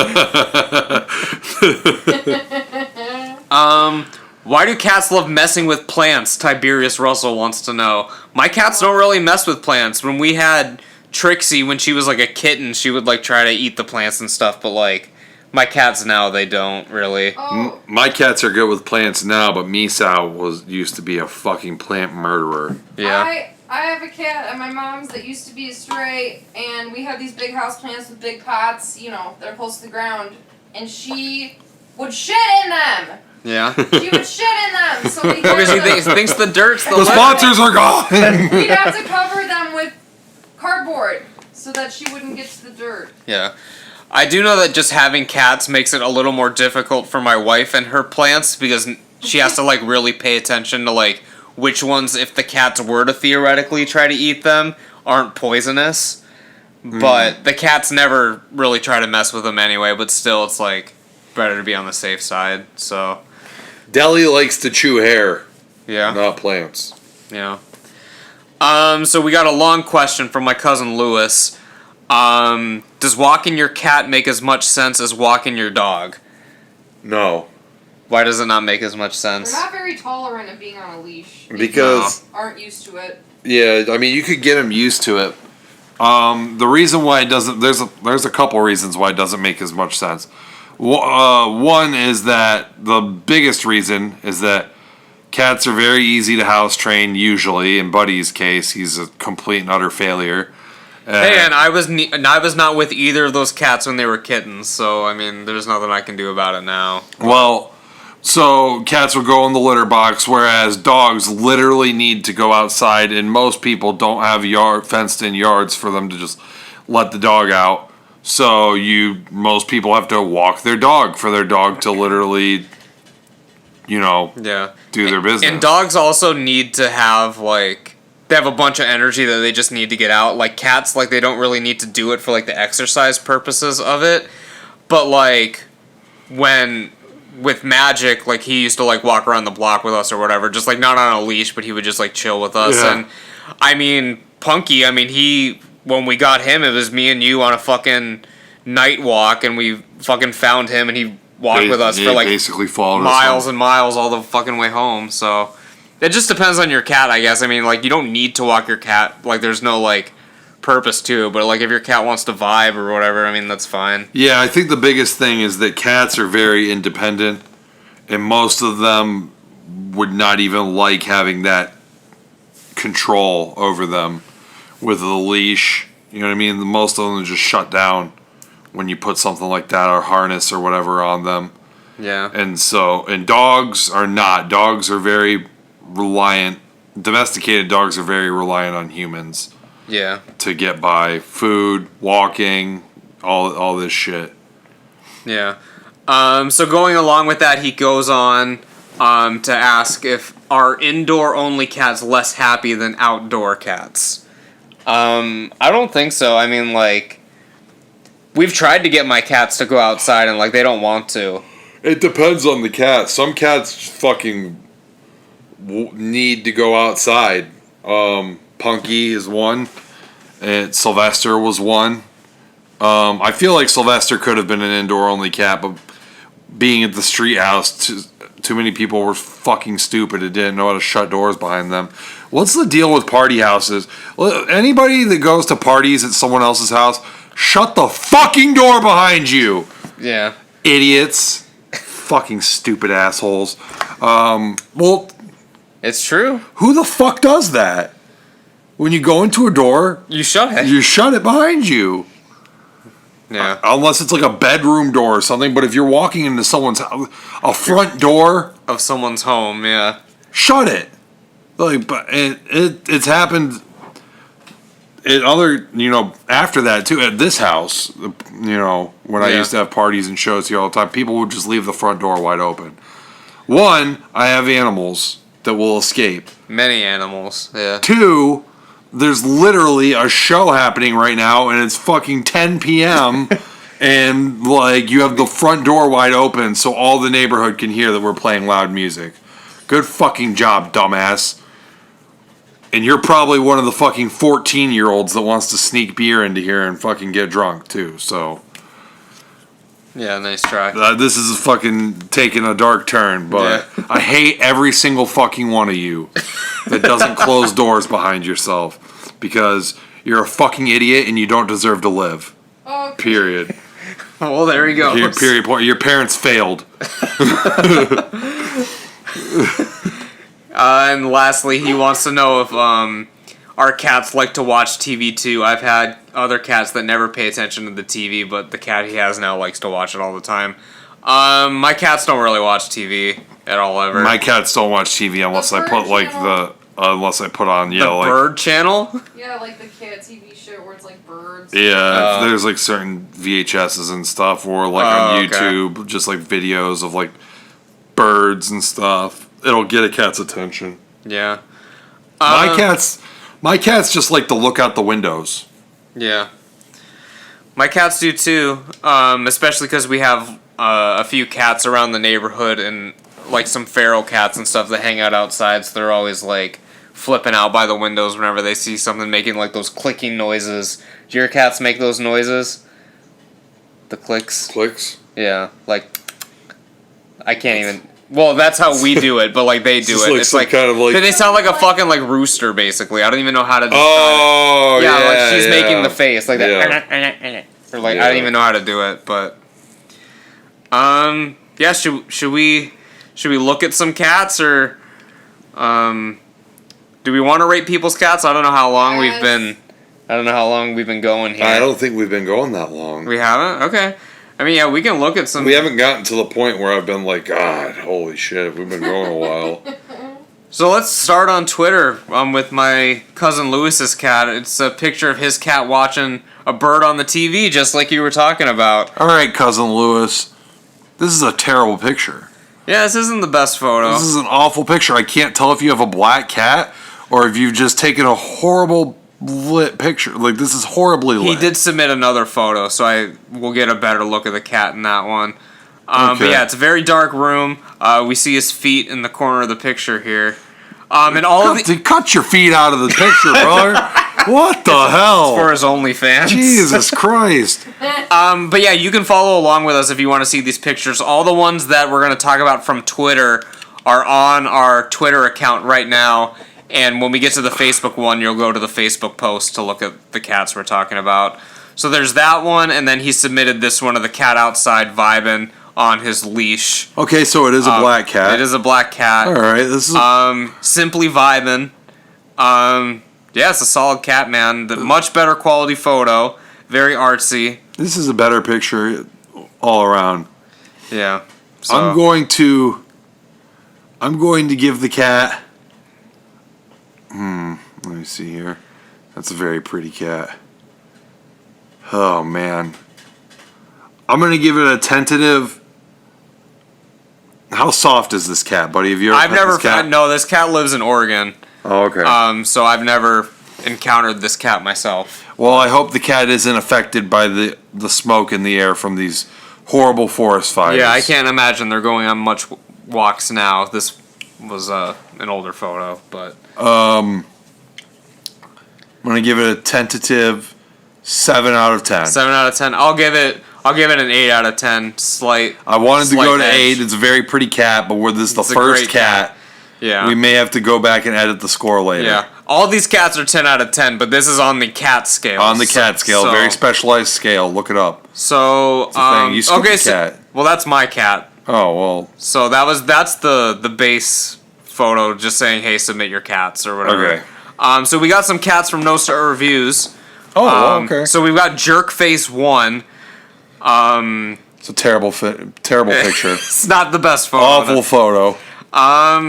Why do cats love messing with plants? Tiberius Russell wants to know. My cats don't really mess with plants. When we had Trixie, when she was like a kitten, she would like try to eat the plants and stuff, but like my cats now, they don't really. oh. My cats are good with plants now, but Misao used to be a fucking plant murderer. Yeah. I have a cat at my mom's that used to be a stray, and we had these big house plants with big pots, you know, that are close to the ground, and she would shit in them. Yeah. She would shit in them, so we Because he thinks the dirt's the The litter. sponsors are gone. we'd have to cover them with cardboard so that she wouldn't get to the dirt. Yeah. I do know that just having cats makes it a little more difficult for my wife and her plants because she has to like really pay attention to like which ones, if the cats were to theoretically try to eat them, aren't poisonous. But the cats never really try to mess with them anyway, but still it's like better to be on the safe side. So, Deli likes to chew hair, yeah. not plants. Yeah. So we got a long question from my cousin Lewis. Does walking your cat make as much sense as walking your dog? No. Why does it not make as much sense? They're not very tolerant of being on a leash. They Because, aren't used to it. yeah, I mean, you could get them used to it. The reason why it doesn't, there's a couple reasons why it doesn't make as much sense. One is that the biggest reason is that cats are very easy to house train usually. In Buddy's case, he's a complete and utter failure. Hey, and I was not with either of those cats when they were kittens, so I mean, there's nothing I can do about it now. Well, so cats will go in the litter box, whereas dogs literally need to go outside, and most people don't have fenced-in yards for them to just let the dog out. So most people have to walk their dog for their dog to literally, Yeah. do their business. And dogs also need to have like they have a bunch of energy that they just need to get out. Like cats, like they don't really need to do it for like the exercise purposes of it. But like with Magic, like he used to like walk around the block with us or whatever, just like not on a leash, but he would just like chill with us. Yeah. And I mean, Punky, I mean he when we got him, it was me and you on a fucking night walk, and we fucking found him, and he walked with us for like basically followed miles us and miles all the fucking way home. So it just depends on your cat, I guess. I mean, like, you don't need to walk your cat. Like, there's no like purpose to it, but like if your cat wants to vibe or whatever, I mean, that's fine. Yeah, I think the biggest thing is that cats are very independent, and most of them would not even like having that control over them with the leash. You know what I mean? Most of them just shut down when you put something like that or harness or whatever on them. Yeah. And dogs are not. Dogs are very reliant. Domesticated dogs are very reliant on humans. Yeah. To get by. Food, walking, all this shit. Yeah. So going along with that, he goes on to ask if are indoor-only cats less happy than outdoor cats. I don't think so. I mean, like, we've tried to get my cats to go outside, and, like, they don't want to. It depends on the cat. Some cats fucking need to go outside. Punky is one. And Sylvester was one. I feel like Sylvester could have been an indoor-only cat, but being at the street house, too many people were fucking stupid and didn't know how to shut doors behind them. What's the deal with party houses? Anybody that goes to parties at someone else's house, shut the fucking door behind you. Yeah. Idiots. Fucking stupid assholes. Well, it's true. Who the fuck does that? When you go into a door, you shut it. You shut it behind you. Yeah. Unless it's like a bedroom door or something. But if you're walking into someone's house, a front door of someone's home, yeah, shut it. Like, but it's happened. After that too, at this house, when I used to have parties and shows here all the time, people would just leave the front door wide open. One, I have animals that will escape. Many animals, yeah. Two, there's literally a show happening right now, and it's fucking 10 p.m., and, like, you have the front door wide open so all the neighborhood can hear that we're playing loud music. Good fucking job, dumbass. And you're probably one of the fucking 14-year-olds that wants to sneak beer into here and fucking get drunk, too, so... Yeah, nice try. This is fucking taking a dark turn, but yeah. I hate every single fucking one of you that doesn't close doors behind yourself because you're a fucking idiot and you don't deserve to live. Okay. Period. Well, there he goes. Period. Point. Your parents failed. And lastly, he wants to know if our cats like to watch TV too. I've had other cats that never pay attention to the TV, but the cat he has now likes to watch it all the time. My cats don't really watch TV at all ever. My cats don't watch TV unless I put like unless I put on the bird channel. Yeah, like the cat TV show where it's like birds. Yeah, there's like certain VHSs and stuff, or like on YouTube, just like videos of like birds and stuff. It'll get a cat's attention. Yeah. My cats just like to look out the windows. Yeah. My cats do too, especially because we have a few cats around the neighborhood and like some feral cats and stuff that hang out outside, so they're always like flipping out by the windows whenever they see something making like those clicking noises. Do your cats make those noises? The clicks? Clicks? Yeah, like I can't even... Well, that's how we do it, but like they do it. Like it's like kind of like they sound like a fucking like rooster, basically. I don't even know how to describe it. Yeah, like she's making the face like that. Yeah. Or like I don't even know how to do it, but yeah. Should we look at some cats or do we want to rate people's cats? I don't know how long we've been going here. I don't think we've been going that long. We haven't? Okay. I mean, yeah, we can look at some... We haven't gotten to the point where I've been like, God, holy shit, we've been going a while. So let's start on Twitter with my cousin Lewis's cat. It's a picture of his cat watching a bird on the TV, just like you were talking about. All right, cousin Lewis. This is a terrible picture. Yeah, this isn't the best photo. This is an awful picture. I can't tell if you have a black cat or if you've just taken a horrible... lit picture. Like, this is horribly lit. He did submit another photo, so I will get a better look at the cat in that one. But yeah, it's a very dark room. We see his feet in the corner of the picture here. And all of the... Cut your feet out of the picture, brother. What the hell? For his OnlyFans. Jesus Christ. But yeah, you can follow along with us if you want to see these pictures. All the ones that we're going to talk about from Twitter are on our Twitter account right now. And when we get to the Facebook one, you'll go to the Facebook post to look at the cats we're talking about. So there's that one, and then he submitted this one of the cat outside vibing on his leash. Okay, so it is a black cat. It is a black cat. All right, this is Simply vibing. Yeah, it's a solid cat, man. The much better quality photo. Very artsy. this is a better picture all around. Yeah. So. I'm going to give the cat. Let me see here. That's a very pretty cat. Oh man. I'm gonna give it a tentative. How soft is this cat, buddy? Have you ever I've pet never this cat? no, this cat lives in Oregon. Oh, okay. So I've never encountered this cat myself. Well, I hope the cat isn't affected by the smoke in the air from these horrible forest fires. Yeah, I can't imagine they're going on much walks now. This was an older photo, but I'm gonna give it a tentative 7 out of 10. 7 out of 10. I'll give it an 8 out of 10. Slight. I wanted to go to edge. 8. It's a very pretty cat, but where this is the It's a first great cat, Yeah. we may have to go back and edit the score later. Yeah. All these cats are 10 out of 10, but this is on the cat scale. On the cat scale, very specialized scale. Loke it up. So, a thing. You skipped okay, the cat. well, that's my cat. Oh well. So that's the base photo, just saying, hey, submit your cats or whatever. Okay. So we got some cats from No Star Reviews. Oh, okay. So we've got Jerkface 1. It's a terrible picture. It's not the best photo. Awful photo.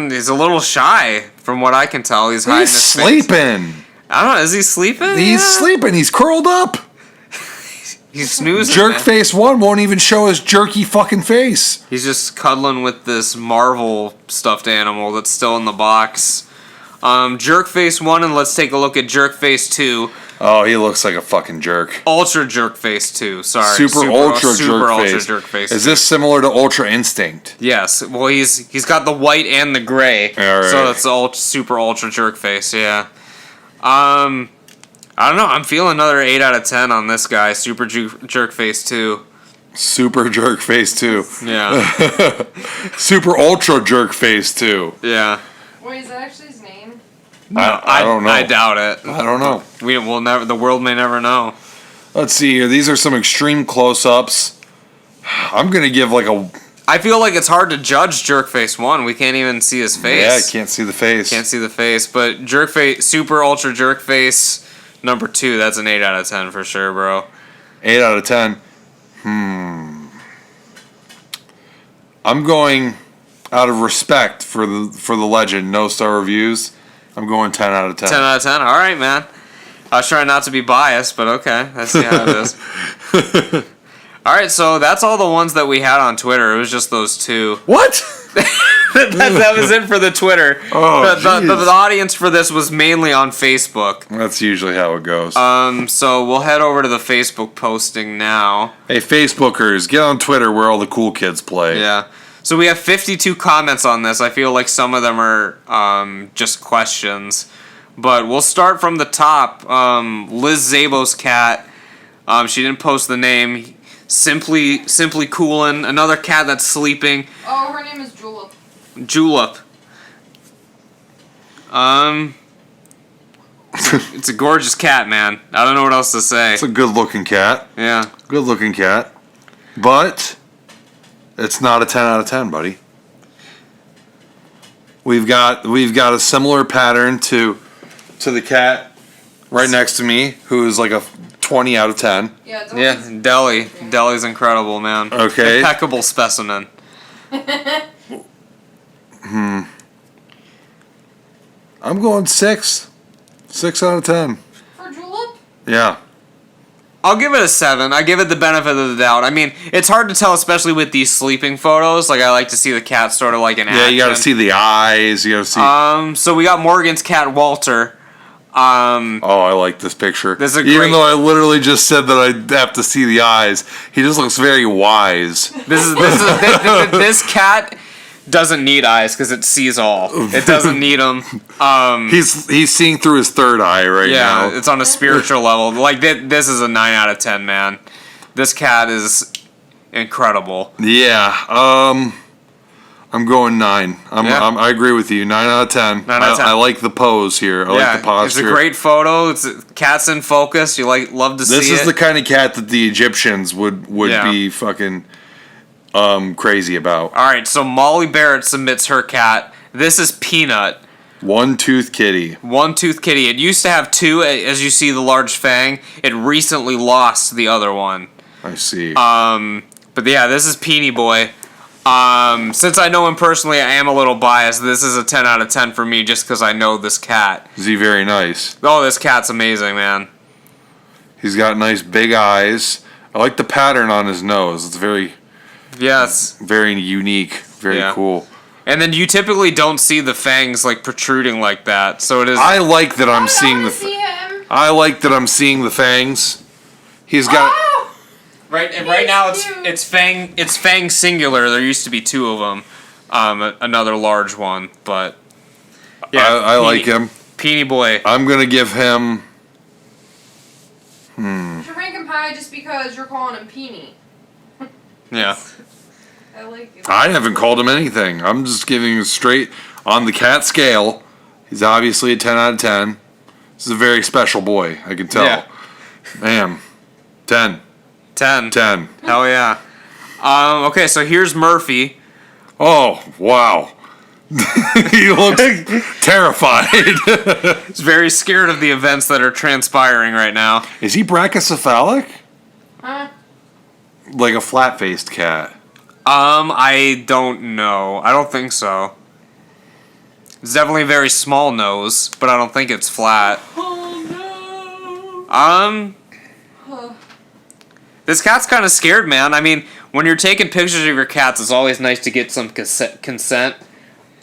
He's a little shy, from what I can tell. He's hiding He's his face. sleeping. I don't know. Is he sleeping? He's Yeah. sleeping. He's curled up. He's snoozing. man. Jerkface 1 won't even show his jerky fucking face. He's just cuddling with this Marvel stuffed animal that's still in the box. Jerkface 1, and let's take a look at Jerkface 2. Oh, he looks like a fucking jerk. Ultra Jerkface 2. Sorry. Super ultra Jerkface. jerkface. Is this similar to Ultra Instinct? Yes. Well, he's got the white and the gray. All right. So that's the super ultra Jerkface. Yeah. I don't know. I'm feeling another 8 out of 10 on this guy. Super Jerkface 2. Super Jerkface 2. Yeah. Super Ultra Jerkface 2. Yeah. Wait, is that actually his name? I don't know. I doubt it. I don't know. We will never. The world may never know. Let's see here. These are some extreme close-ups. I'm going to give like a... I feel like it's hard to judge Jerkface 1. We can't even see his face. Yeah, I can't see the face. Can't see the face. But Jerkface, Super Ultra Jerkface number 2, that's an 8 out of 10 for sure, bro. 8 out of 10. I'm going, out of respect for the legend, No Star Reviews, I'm going 10 out of 10. 10 out of 10? All right, man. I was trying not to be biased, but okay. Let's see how it is. All right, so that's all the ones that we had on Twitter. It was just those two. What? that was it for the Twitter. Oh, the audience for this was mainly on Facebook. That's usually how it goes. So we'll head over to the Facebook posting now. Hey, Facebookers, get on Twitter where all the cool kids play. Yeah. So we have 52 comments on this. I feel like some of them are just questions. But we'll start from the top. Liz Zabo's cat. She didn't post the name. Simply coolin'. Another cat that's sleeping. Oh, her name is Julep. Julep. It's a gorgeous cat, man. I don't know what else to say. It's a good-looking cat. Yeah. Good-looking cat. But it's not a 10 out of 10, buddy. We've got a similar pattern to the cat right next to me, who is like a 20 out of 10. Yeah, it's Yeah, Deli. Deli's incredible, man. Okay. Impeccable specimen. I'm going 6. 6 out of 10. For Julep? Yeah. I'll give it a 7. I give it the benefit of the doubt. I mean, it's hard to tell, especially with these sleeping photos. Like, I like to see the cat sort of like in action. Yeah, you gotta see the eyes. You gotta see. So we got Morgan's cat, Walter. Oh, I like this picture. This is a Even great- though I literally just said that I'd have to see the eyes, he just looks very wise. This cat. doesn't need eyes because it sees all. It doesn't need them. He's seeing through his third eye right now. Yeah, it's on a spiritual level. Like, this is a 9 out of 10, man. This cat is incredible. Yeah. I'm going 9. I agree with you. 9 out of 10. 9 out of 10. I like the pose here. I like the posture. It's a great photo. It's cat's in focus. You love to see it. This is the kind of cat that the Egyptians would be fucking crazy about. All right, so Molly Barrett submits her cat. This is Peanut. One-tooth kitty. One-tooth kitty. It used to have 2, as you see the large fang. It recently lost the other one. I see. But yeah, this is Peony Boy. Since I know him personally, I am a little biased. This is a 10 out of 10 for me just because I know this cat. Is he very nice? Oh, this cat's amazing, man. He's got nice big eyes. I like the pattern on his nose. It's very unique, very cool. And then you typically don't see the fangs like protruding like that. So it is. I like that I'm seeing him. I like that I'm seeing the fangs. He's got. Oh! Right now it's fang singular. There used to be 2 of them. Another large one, but yeah, I like him. Peony Boy. I'm gonna give him. You should rank him high just because you're calling him Peony. Yeah. I like it. I haven't called him anything. I'm just giving him straight on the cat scale. He's obviously a 10 out of 10. This is a very special boy. I can tell. Yeah. Man, 10. 10. 10. Hell yeah. Okay, so here's Murphy. Oh, wow. He looks terrified. He's very scared of the events that are transpiring right now. Is he brachycephalic? Huh? Like a flat-faced cat. I don't know. I don't think so. It's definitely a very small nose, but I don't think it's flat. Oh Um, no. this cat's kind of scared, man. I mean, when you're taking pictures of your cats, it's always nice to get some consent.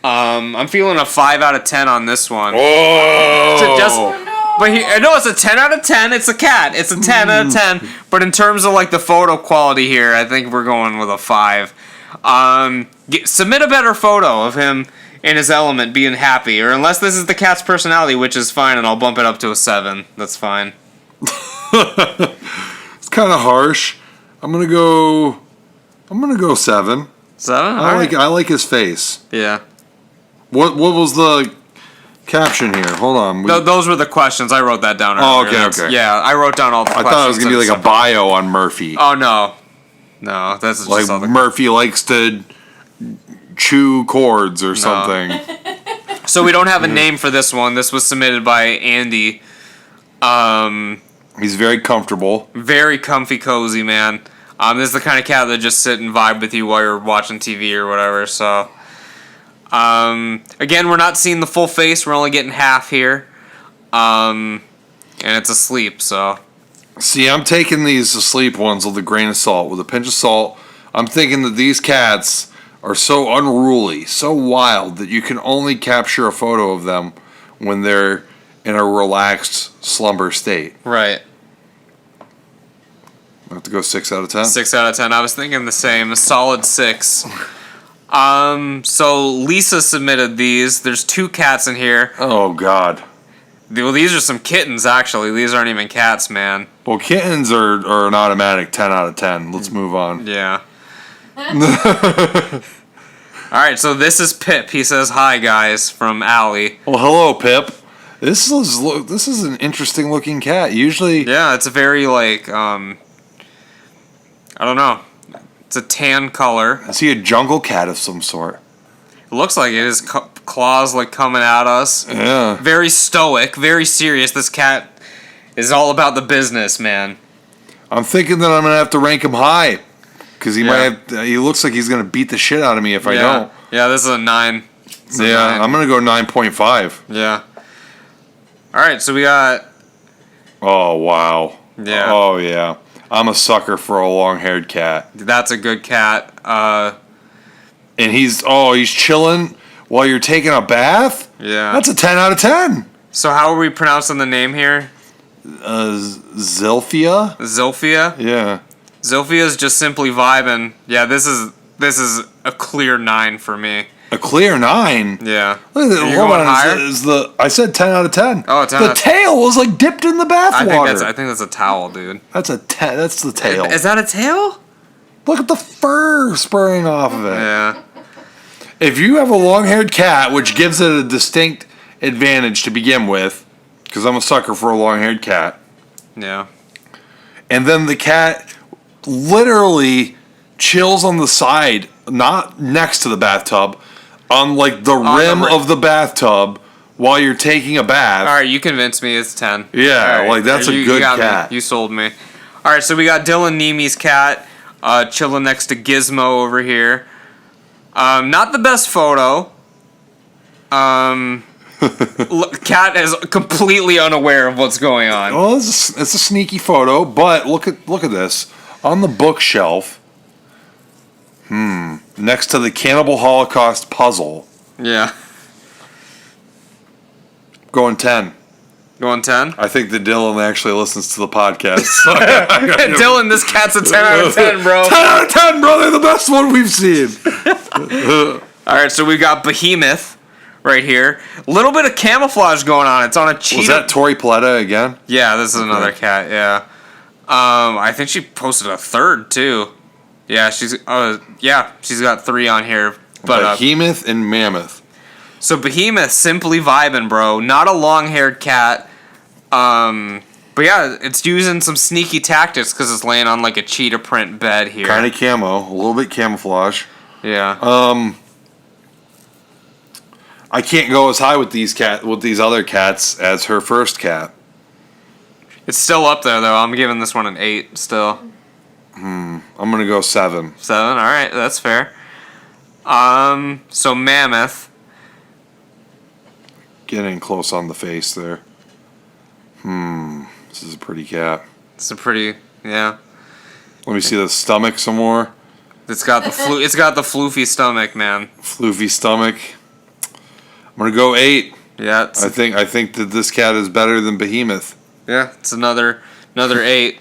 I'm feeling a 5 out of 10 on this one. Oh! But no, it's a 10 out of 10. It's a cat. It's a 10 out of 10. But in terms of like the photo quality here, I think we're going with a 5. Submit a better photo of him in his element, being happy, or unless this is the cat's personality, which is fine, and I'll bump it up to a 7. That's fine. It's kind of harsh. I'm gonna go 7. 7. I like his face. Yeah. What was the caption here? Hold on. Those were the questions. I wrote that down Oh, earlier. okay. Yeah, I wrote down all the questions. I thought it was gonna be like a bio on Murphy. Oh no, that's just like all the... Murphy likes to chew cords or something. So we don't have a name for this one. This was submitted by Andy. He's very comfortable. Very comfy, cozy, man. This is the kind of cat that just sit and vibe with you while you're watching TV or whatever. So, again, we're not seeing the full face. We're only getting half here. And it's asleep, so. See, I'm taking these asleep ones with a grain of salt, with a pinch of salt. I'm thinking that these cats are so unruly, so wild, that you can only capture a photo of them when they're in a relaxed slumber state. Right. I have to go 6 out of 10. 6 out of 10. I was thinking the same. A solid 6. So Lisa submitted these. There's 2 cats in here. Oh, God. Well, these are some kittens, actually. These aren't even cats, man. Well, kittens are an automatic 10 out of 10. Let's move on. Yeah. Alright, so this is Pip. He says, "Hi, guys," from Allie. Well, hello, Pip. This is an interesting looking cat. Usually... Yeah, it's a very, like, I don't know. It's a tan color. Is he a jungle cat of some sort? It looks like it. His claws, like, coming at us. Yeah. Very stoic, very serious. This cat is all about the business, man. I'm thinking that I'm going to have to rank him high. Because he he looks like he's going to beat the shit out of me if I don't. Yeah, this is a 9. I'm going to go 9.5. Yeah. Alright, so we got... Oh, wow. Yeah. Oh, yeah. I'm a sucker for a long-haired cat. That's a good cat. And he's chilling while you're taking a bath? Yeah. That's a 10 out of 10. So how are we pronouncing the name here? Zilphia? Zilphia? Yeah. Zilphia's just simply vibing. Yeah, this is This is a clear 9 for me. A clear 9? Yeah. Look at Are you hold going on. higher? I said 10 out of 10. Oh, 10 The out of- tail was like dipped in the bathwater. I think that's a towel, dude. That's the tail. Is that a tail? Look at the fur spraying off of it. Yeah. If you have a long-haired cat, which gives it a distinct advantage to begin with, because I'm a sucker for a long-haired cat, Yeah. and then the cat literally chills on the side, not next to the bathtub, on like the rim of the bathtub while you're taking a bath. All right, you convinced me. It's 10. Yeah, All right. like that's a You good got me. cat. You sold me. All right, so we got Dylan Neamy's cat chilling next to Gizmo over here. Not the best photo. Cat is completely unaware of what's going on. Well, it's a sneaky photo, but look at this on the bookshelf. Next to the Cannibal Holocaust puzzle. Yeah. Going 10. Going 10? I think that Dylan actually listens to the podcast. Dylan, this cat's a 10 out of 10, bro. 10 out of 10, bro. They're the best one we've seen. All right, so we got Behemoth right here. A little bit of camouflage going on. It's on a cheetah. Was that Tori Paletta again? Yeah, this is another cat. Yeah. I think she posted a third too. Yeah, she's got 3 on here. But Behemoth and Mammoth. so Behemoth, simply vibing, bro. Not a long-haired cat. But yeah, it's using some sneaky tactics because it's laying on like a cheetah print bed here. Kind of camo, a little bit camouflage. Yeah. I can't go as high with these other cats as her first cat. It's still up there though. I'm giving this one an 8 still. I'm gonna go 7. 7. All right, that's fair. So Mammoth. Getting close on the face there. This is a pretty cat. It's a pretty yeah. Let me see the stomach some more. It's got the floofy stomach, man. Floofy stomach. I'm gonna go 8. Yeah, it's, I think that this cat is better than Behemoth. yeah, it's another 8.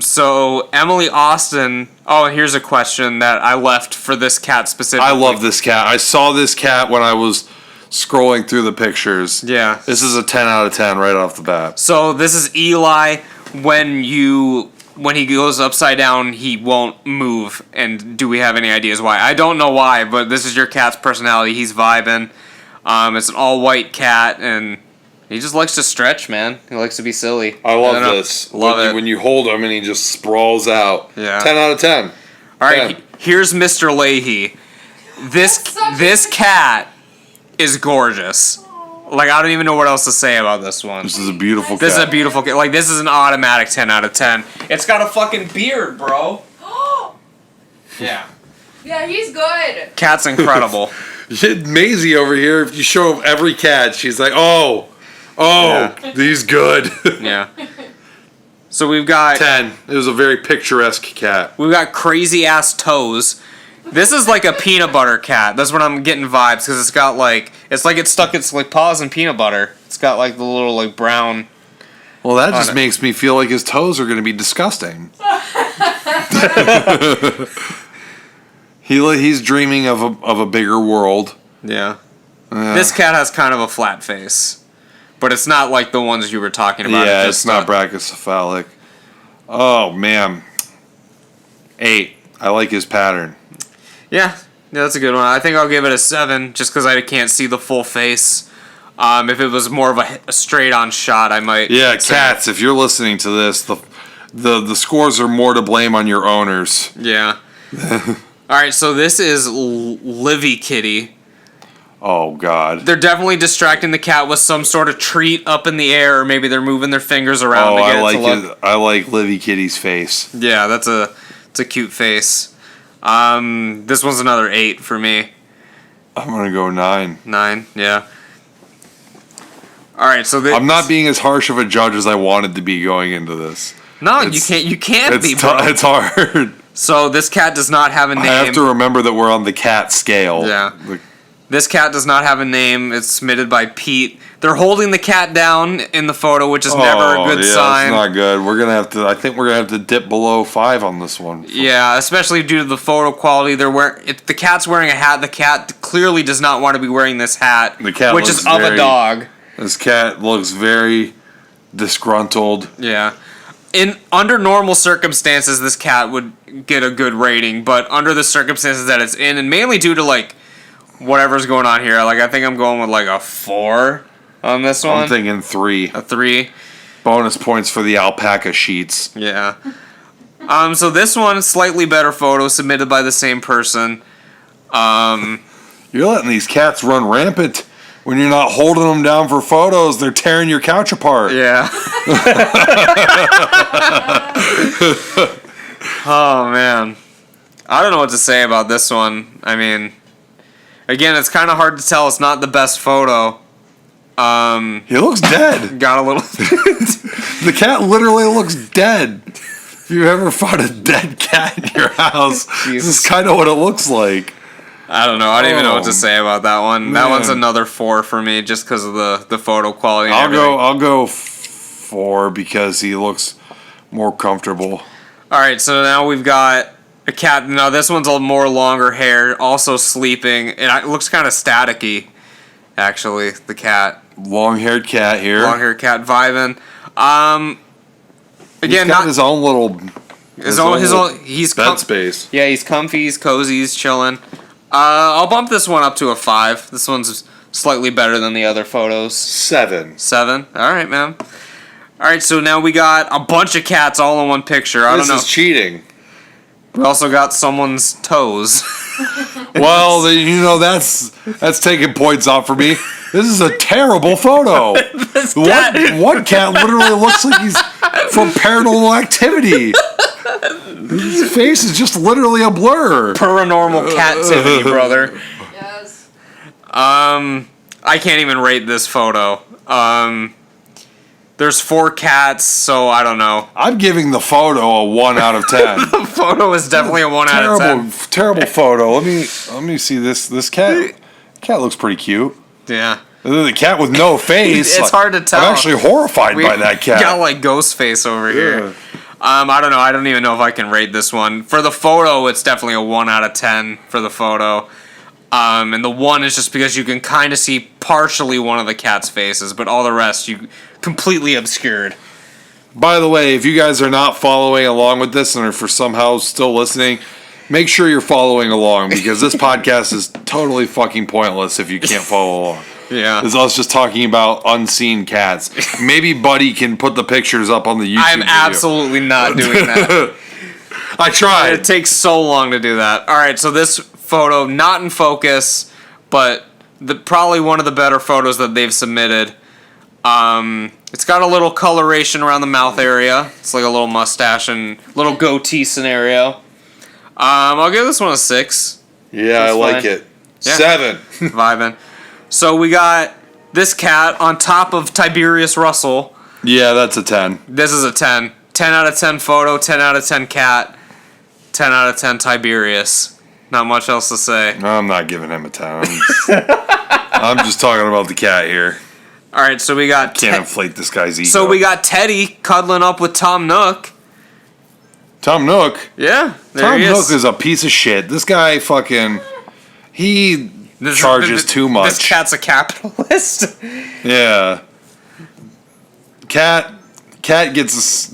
So Emily Austin. Oh, and here's a question that I left for this cat specifically. I love this cat. I saw this cat when I was scrolling through the pictures. Yeah. This is a 10 out of 10 right off the bat. So this is Eli. When he goes upside down, he won't move. And do we have any ideas why? I don't know why, but this is your cat's personality. He's vibing. It's an all-white cat, and he just likes to stretch, man. He likes to be silly. I love don't know. this. Love it. When you hold him and he just sprawls out. Yeah. 10 out of 10. All right, 10. here's Mr. Leahy. This cat is gorgeous. Like, I don't even know what else to say about this one. This is a beautiful cat. This is a beautiful cat. Like, this is an automatic 10 out of 10. It's got a fucking beard, bro. Yeah. Yeah, he's good. Cat's incredible. Maisie over here, if you show every cat, she's like, oh, he's good. Yeah. So we've got 10. It was a very picturesque cat. we've got crazy ass toes. This is like a peanut butter cat. That's what I'm getting vibes because it's got like it stuck its like paws in peanut butter. It's got like the little like brown. Well, that just it. makes me feel like his toes are going to be disgusting. He's dreaming of a bigger world. Yeah. This cat has kind of a flat face, but it's not like the ones you were talking about. Yeah, it's not brachycephalic. Oh man, 8. I like his pattern. Yeah, that's a good one. I think I'll give it a 7 just because I can't see the full face. If it was more of a straight-on shot, I might. Yeah, say cats. If you're listening to this, the scores are more to blame on your owners. Yeah. All right, so this is Livy Kitty. Oh God. They're definitely distracting the cat with some sort of treat up in the air, or maybe they're moving their fingers around to get it to look. I like Livy Kitty's face. Yeah, it's a cute face. This one's another 8 for me. I'm gonna go 9. 9, yeah. All right, so I'm not being as harsh of a judge as I wanted to be going into this. No, you can't be, bro. It's hard. So this cat does not have a name. I have to remember that we're on the cat scale. Yeah. This cat does not have a name. It's submitted by Pete. They're holding the cat down in the photo, which is never a good sign. It's not good. I think we're gonna have to dip below 5 on this one. Yeah, especially due to the photo quality. The cat's wearing a hat. The cat clearly does not want to be wearing this hat, which is of a dog. This cat looks very disgruntled. Yeah. Under normal circumstances, this cat would get a good rating, but under the circumstances that it's in, and mainly due to like whatever's going on here, like I think I'm going with like a 4 on this one. I'm thinking 3. A 3. Bonus points for the alpaca sheets. Yeah. So this one, slightly better photo submitted by the same person. You're letting these cats run rampant. When you're not holding them down for photos, they're tearing your couch apart. Yeah. Oh, man. I don't know what to say about this one. I mean, again, it's kind of hard to tell. It's not the best photo. He looks dead. Got a little... The cat literally looks dead. If you ever found a dead cat in your house, this is kind of what it looks like. I don't know. I don't even know what to say about that one. Man. That one's another 4 for me, just because of the photo quality. And I'll go 4 because he looks more comfortable. All right, so now we've got a cat. Now this one's a more longer hair, also sleeping, and it looks kind of staticky. Actually, the cat. Long-haired cat here. Long-haired cat vibing. Again, He's got his own little. His own. He's bed space. Yeah, he's comfy. He's cozy. He's chilling. I'll bump this one up to a 5. This one's slightly better than the other photos. 7. 7. All right, man. All right, so now we got a bunch of cats all in one picture. I don't know. This is cheating. We also got someone's toes. Well, that's taking points off for me. This is a terrible photo. One cat literally looks like he's from Paranormal Activity. His face is just literally a blur. Paranormal captivity, brother. Yes. I can't even rate this photo. There's 4 cats, so I don't know. I'm giving the photo a 1 out of 10. The photo is definitely a 1 out of 10. Terrible photo. Let me see this cat. Cat looks pretty cute. Yeah. The cat with no face. It's hard to tell. I'm actually horrified by that cat. Got like ghost face over here. Yeah. I don't know. I don't even know if I can rate this one. For the photo, it's definitely a 1 out of 10 for the photo. And the 1 is just because you can kind of see partially one of the cat's faces, but all the rest you completely obscured. By the way, if you guys are not following along with this and are for somehow still listening, make sure you're following along because this podcast is totally fucking pointless if you can't follow along. Yeah. It's us just talking about unseen cats. Maybe Buddy can put the pictures up on the YouTube I'm video. absolutely not doing that. I tried. It takes so long to do that. All right, so this photo, not in focus, but probably one of the better photos that they've submitted. It's got a little coloration around the mouth area. It's like a little mustache and little goatee scenario. I'll give this one a 6. Yeah, That's I like fine. it. Yeah. 7. Vibing. So we got this cat on top of Tiberius Russell. Yeah, that's a 10. This is a 10. 10 out of 10 photo, 10 out of 10 cat, 10 out of 10 Tiberius. Not much else to say. I'm not giving him a 10. I'm just talking about the cat here. All right, so we got... Can't inflate this guy's ego. So we got Teddy cuddling up with Tom Nook. Tom Nook? Yeah, there Tom he is. Nook is a piece of shit. This guy fucking... He charges too much. This cat's a capitalist. Yeah. Cat gets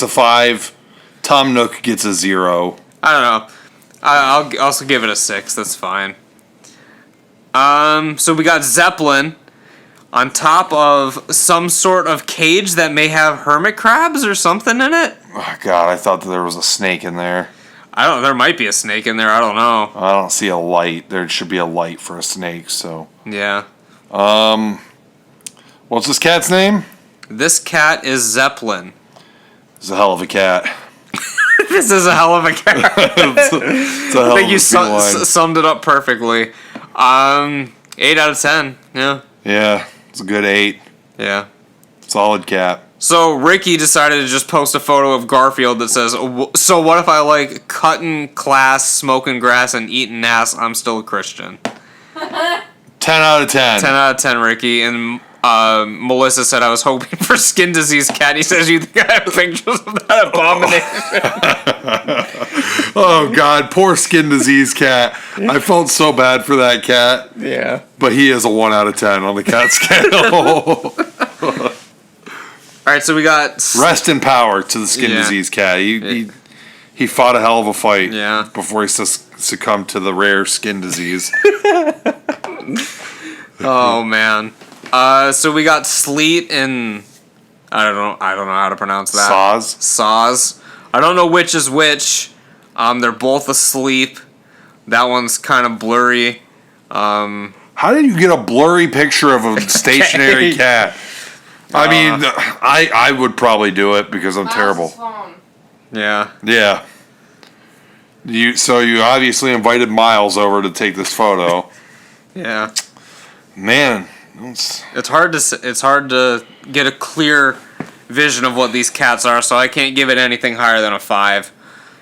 a 5. Tom Nook gets a 0. I don't know. I'll also give it a 6. That's fine. So we got Zeppelin on top of some sort of cage that may have hermit crabs or something in it. Oh God, I thought that there was a snake in there. There might be a snake in there. I don't know. I don't see a light. There should be a light for a snake. So. Yeah. What's this cat's name? This cat is Zeppelin. It's a hell of a cat. This is a hell of a cat. It's a hell I think of you a feline. summed it up perfectly. 8 out of 10. Yeah. Yeah, it's a good 8. Yeah. Solid cat. So Ricky decided to just post a photo of Garfield that says, "So what if I like cutting class, smoking grass, and eating ass? I'm still a Christian." 10 out of 10. 10 out of 10, Ricky. And Melissa said I was hoping for skin disease cat. He says you think I have pictures of that abomination. Oh, God. Poor skin disease cat. I felt so bad for that cat. Yeah. But he is a 1 out of 10 on the cat scale. All right, so we got... Rest in power to the skin disease cat. He fought a hell of a fight before he succumbed to the rare skin disease. Oh, man. So we got Sleet and... I don't know how to pronounce that. Saws. I don't know which is which. They're both asleep. That one's kind of blurry. How did you get a blurry picture of a stationary cat? I mean, I would probably do it because I'm terrible. Phone. Yeah. Yeah. So you obviously invited Miles over to take this photo. Yeah. Man, it's hard to get a clear vision of what these cats are, so I can't give it anything higher than a 5.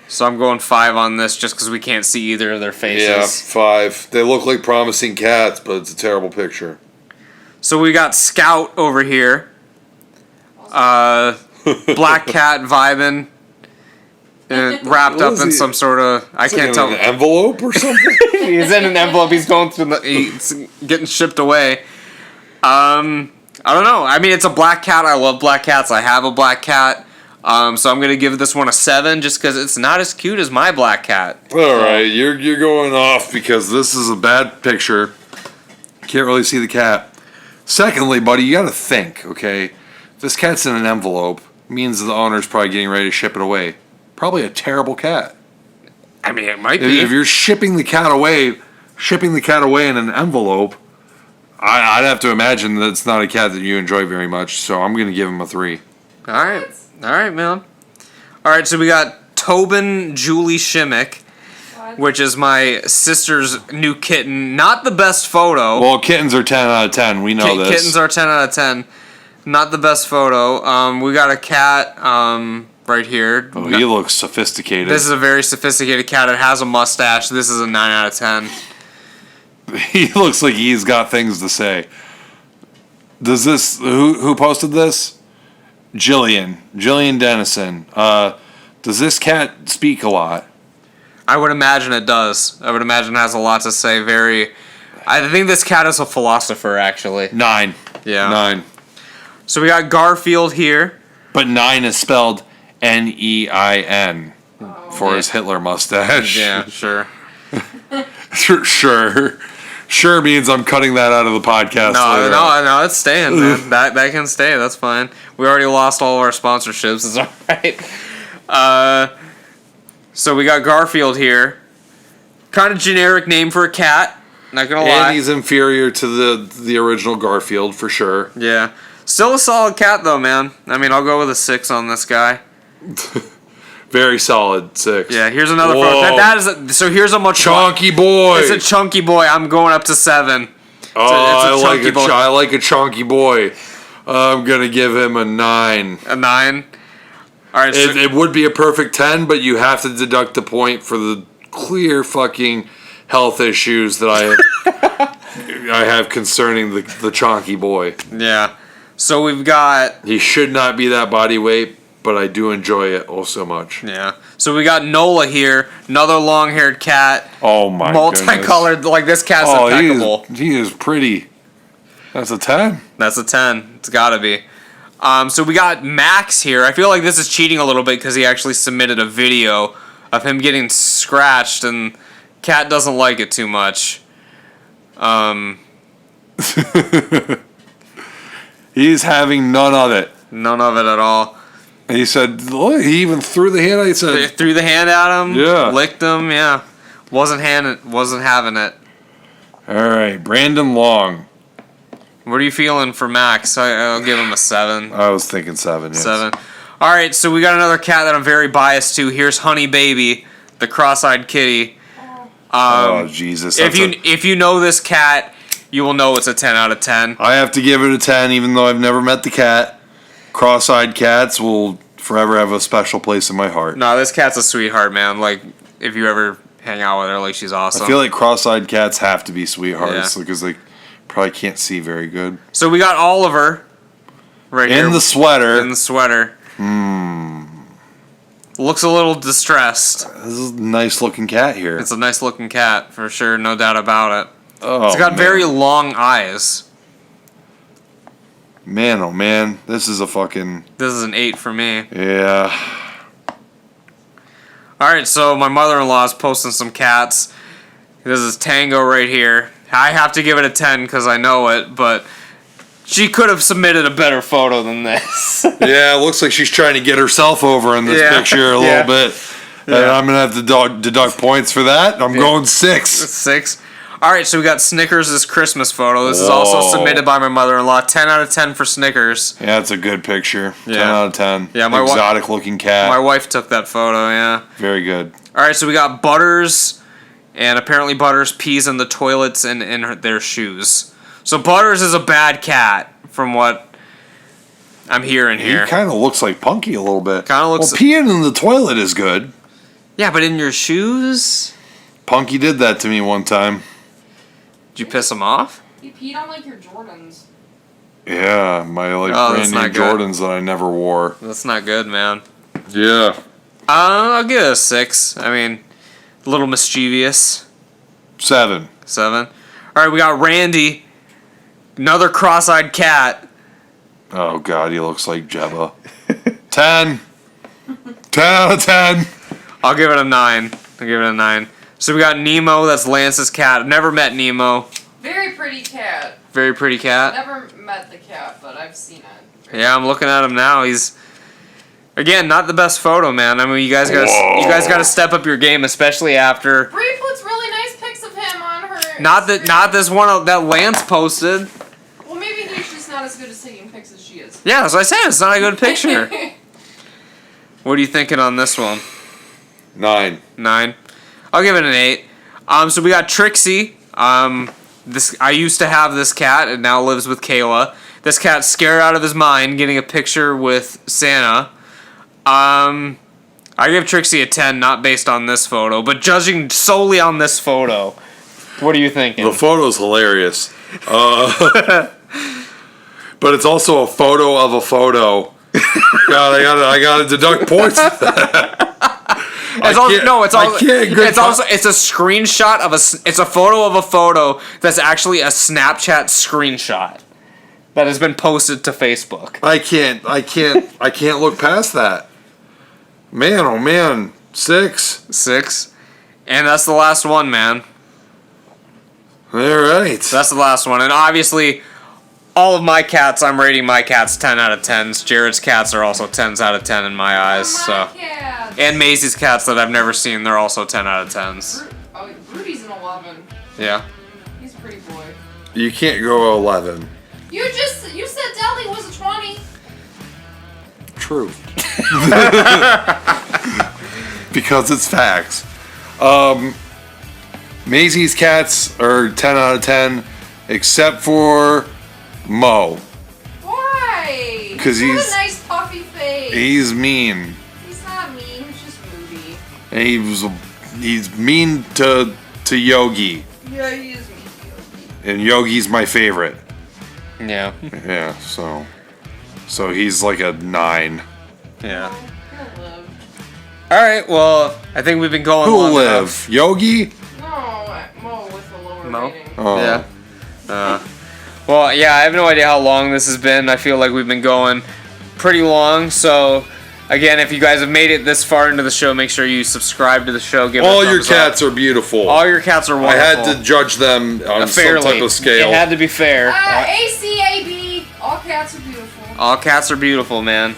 So I'm going 5 on this just because we can't see either of their faces. Yeah, 5. They look like promising cats, but it's a terrible picture. So we got Scout over here. Black cat vibing. Wrapped up in some sort of... I can't tell. An envelope or something? He's in an envelope. He's going through he's getting shipped away. I don't know. I mean, it's a black cat. I love black cats. I have a black cat. So I'm going to give this one a 7 just because it's not as cute as my black cat. All right. You're going off because this is a bad picture. Can't really see the cat. Secondly, buddy, you got to think, okay? This cat's in an envelope. Means the owner's probably getting ready to ship it away. Probably a terrible cat. I mean, it might be. If you're shipping the cat away in an envelope, I'd have to imagine that it's not a cat that you enjoy very much. So I'm going to give him a 3. All right, man. All right, so we got Tobin Julie Shimmick, which is my sister's new kitten. Not the best photo. Well, kittens are 10 out of 10. We know this. Kittens are 10 out of 10. Not the best photo. We got a cat right here. Oh, he looks sophisticated. This is a very sophisticated cat. It has a mustache. This is a 9 out of 10. He looks like he's got things to say. Does this... Who posted this? Jillian Dennison. Does this cat speak a lot? I would imagine it does. I would imagine it has a lot to say. I think this cat is a philosopher, actually. 9. Yeah. 9. So we got Garfield here. But 9 is spelled Nein for his Hitler mustache. Yeah, sure. Sure means I'm cutting that out of the podcast. No, it's staying, man. that can stay. That's fine. We already lost all of our sponsorships. It's all right. So we got Garfield here. Kind of generic name for a cat. Not gonna lie. And he's inferior to the original Garfield for sure. Yeah. Still a solid cat though, man. I mean, I'll go with a 6 on this guy. Very solid 6. Yeah, here's another photo. So here's a much chunky boy. It's a chunky boy. I'm going up to 7. I like a chunky boy. I'm gonna give him a 9. A 9. All right. It would be a perfect 10, but you have to deduct a point for the clear fucking health issues that I have concerning the chunky boy. Yeah. So we've got... He should not be that body weight, but I do enjoy it oh so much. Yeah. So we got Nola here, another long-haired cat. Oh my multicolored, goodness. like this cat's impeccable. He is pretty. That's a 10. That's a 10. It's gotta be. So we got Max here. I feel like this is cheating a little bit because he actually submitted a video of him getting scratched, and cat doesn't like it too much. He's having none of it. None of it at all. And he said, look, he even threw the hand. I said, threw the hand at him. Yeah. Licked him. Yeah. Wasn't having it. All right, Brandon Long. What are you feeling for Max? I'll give him a 7. I was thinking 7. Yes. 7. All right, so we got another cat that I'm very biased to. Here's Honey Baby, the cross-eyed kitty. Oh Jesus! If you know this cat, you will know it's a 10 out of 10. I have to give it a 10, even though I've never met the cat. Cross-eyed cats will forever have a special place in my heart. No, this cat's a sweetheart, man. Like, if you ever hang out with her like she's awesome. I feel like cross-eyed cats have to be sweethearts because they probably can't see very good. So we got Oliver right here. In the sweater. In the sweater. Looks a little distressed. This is a nice-looking cat here. It's a nice looking cat, for sure, no doubt about it. Oh, It's got man. very long eyes. Man, oh man, this is a fucking... This is an 8 for me. Yeah. Alright, so my mother-in-law is posting some cats. This is Tango right here. I have to give it a 10 because I know it, but she could have submitted a better photo than this. Yeah, it looks like she's trying to get herself over in this picture a little bit. And I'm going to have to deduct points for that. I'm going 6. 6. Alright, so we got Snickers' Christmas photo. This is also Whoa. submitted by my mother-in-law. 10 out of 10 for Snickers. Yeah, it's a good picture. 10 Yeah. out of 10. Yeah, my exotic looking cat. My wife took that photo, yeah. Very good. Alright, so we got Butters, and apparently Butters pees in the toilets and in their shoes. So Butters is a bad cat, from what I'm hearing here. He kind of looks like Punky a little bit. Kinda looks- Well, peeing in the toilet is good. Yeah, but in your shoes? Punky did that to me one time. Did you piss him off? You peed on like your Jordans. Yeah, my Oh, brand that's new not good. Jordans that I never wore. That's not good, man. Yeah. I'll give it a 6. I mean, a little mischievous. 7. 7. Alright, we got Randy. Another cross-eyed cat. Oh god, he looks like Jebba. 10. 10 out of 10. I'll give it a 9. I'll give it a 9. So we got Nemo, that's Lance's cat. I've never met Nemo. Very pretty cat. Very pretty cat. Never met the cat, but I've seen it. Yeah, I'm looking at him now. He's again not the best photo, man. I mean, you guys got to step up your game, especially after Bree puts really nice pics of him on her. not this one that Lance posted. Well, maybe he's just not as good at taking pics as she is. Yeah, that's what I said. It's not a good picture. What are you thinking on this one? 9. 9. I'll give it an 8. So we got Trixie. This I used to have this cat. It now lives with Kayla. This cat's scared out of his mind getting a picture with Santa. I give Trixie a 10, not based on this photo, but judging solely on this photo. What are you thinking? The photo's hilarious. But it's also a photo of a photo. God, I gotta deduct points. It's a screenshot of it's a photo of a photo that's actually a Snapchat screenshot that has been posted to Facebook. I can't look past that. Man, oh man, 6. 6. And that's the last one, man. All right. That's the last one. And obviously, all of my cats, I'm rating my cats 10 out of 10s. Jared's cats are also 10s out of 10 in my eyes. My So, cat. and Maisie's cats that I've never seen, they're also 10 out of 10s. Rudy's an 11. Yeah. He's a pretty boy. You can't go 11. You said Deli was a 20. True. Because it's facts. Maisie's cats are 10 out of 10, except for Mo. Why? 'Cause He's got he's- a nice puffy face. He's mean. He's not mean. He's just moody. And he's mean to Yogi. Yeah, he is mean. And Yogi's my favorite. Yeah. Yeah, so he's like a 9. Yeah. He'll live. Alright, well, I think we've been going Who'll long live? enough. Yogi? No, Mo with a lower Mo? rating. Oh. Yeah. Well, yeah, I have no idea how long this has been. I feel like we've been going pretty long. So, again, if you guys have made it this far into the show, make sure you subscribe to the show. Give it a All your thumbs cats up. are beautiful. All your cats are I wonderful. had to judge them on fairly. some type of scale. It had to be fair. ACAB. All cats are beautiful. All cats are beautiful, man.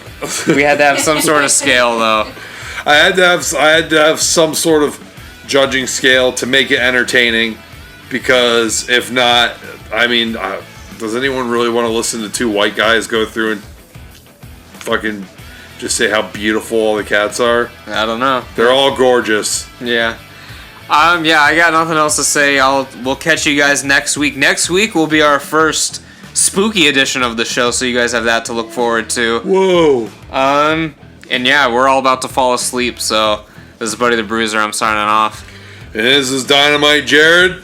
We had to have some sort of scale, though. I had to have some sort of judging scale to make it entertaining, because if not, I mean, does anyone really want to listen to two white guys go through and fucking just say how beautiful all the cats are? I don't know. They're all gorgeous. Yeah. Yeah, I got nothing else to say. We'll catch you guys next week. Next week will be our first spooky edition of the show, so you guys have that to look forward to. Whoa. And yeah, we're all about to fall asleep, so this is Buddy the Bruiser. I'm signing off. And this is Dynamite Jared.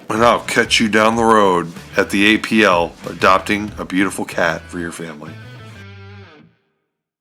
And I'll catch you down the road at the APL adopting a beautiful cat for your family.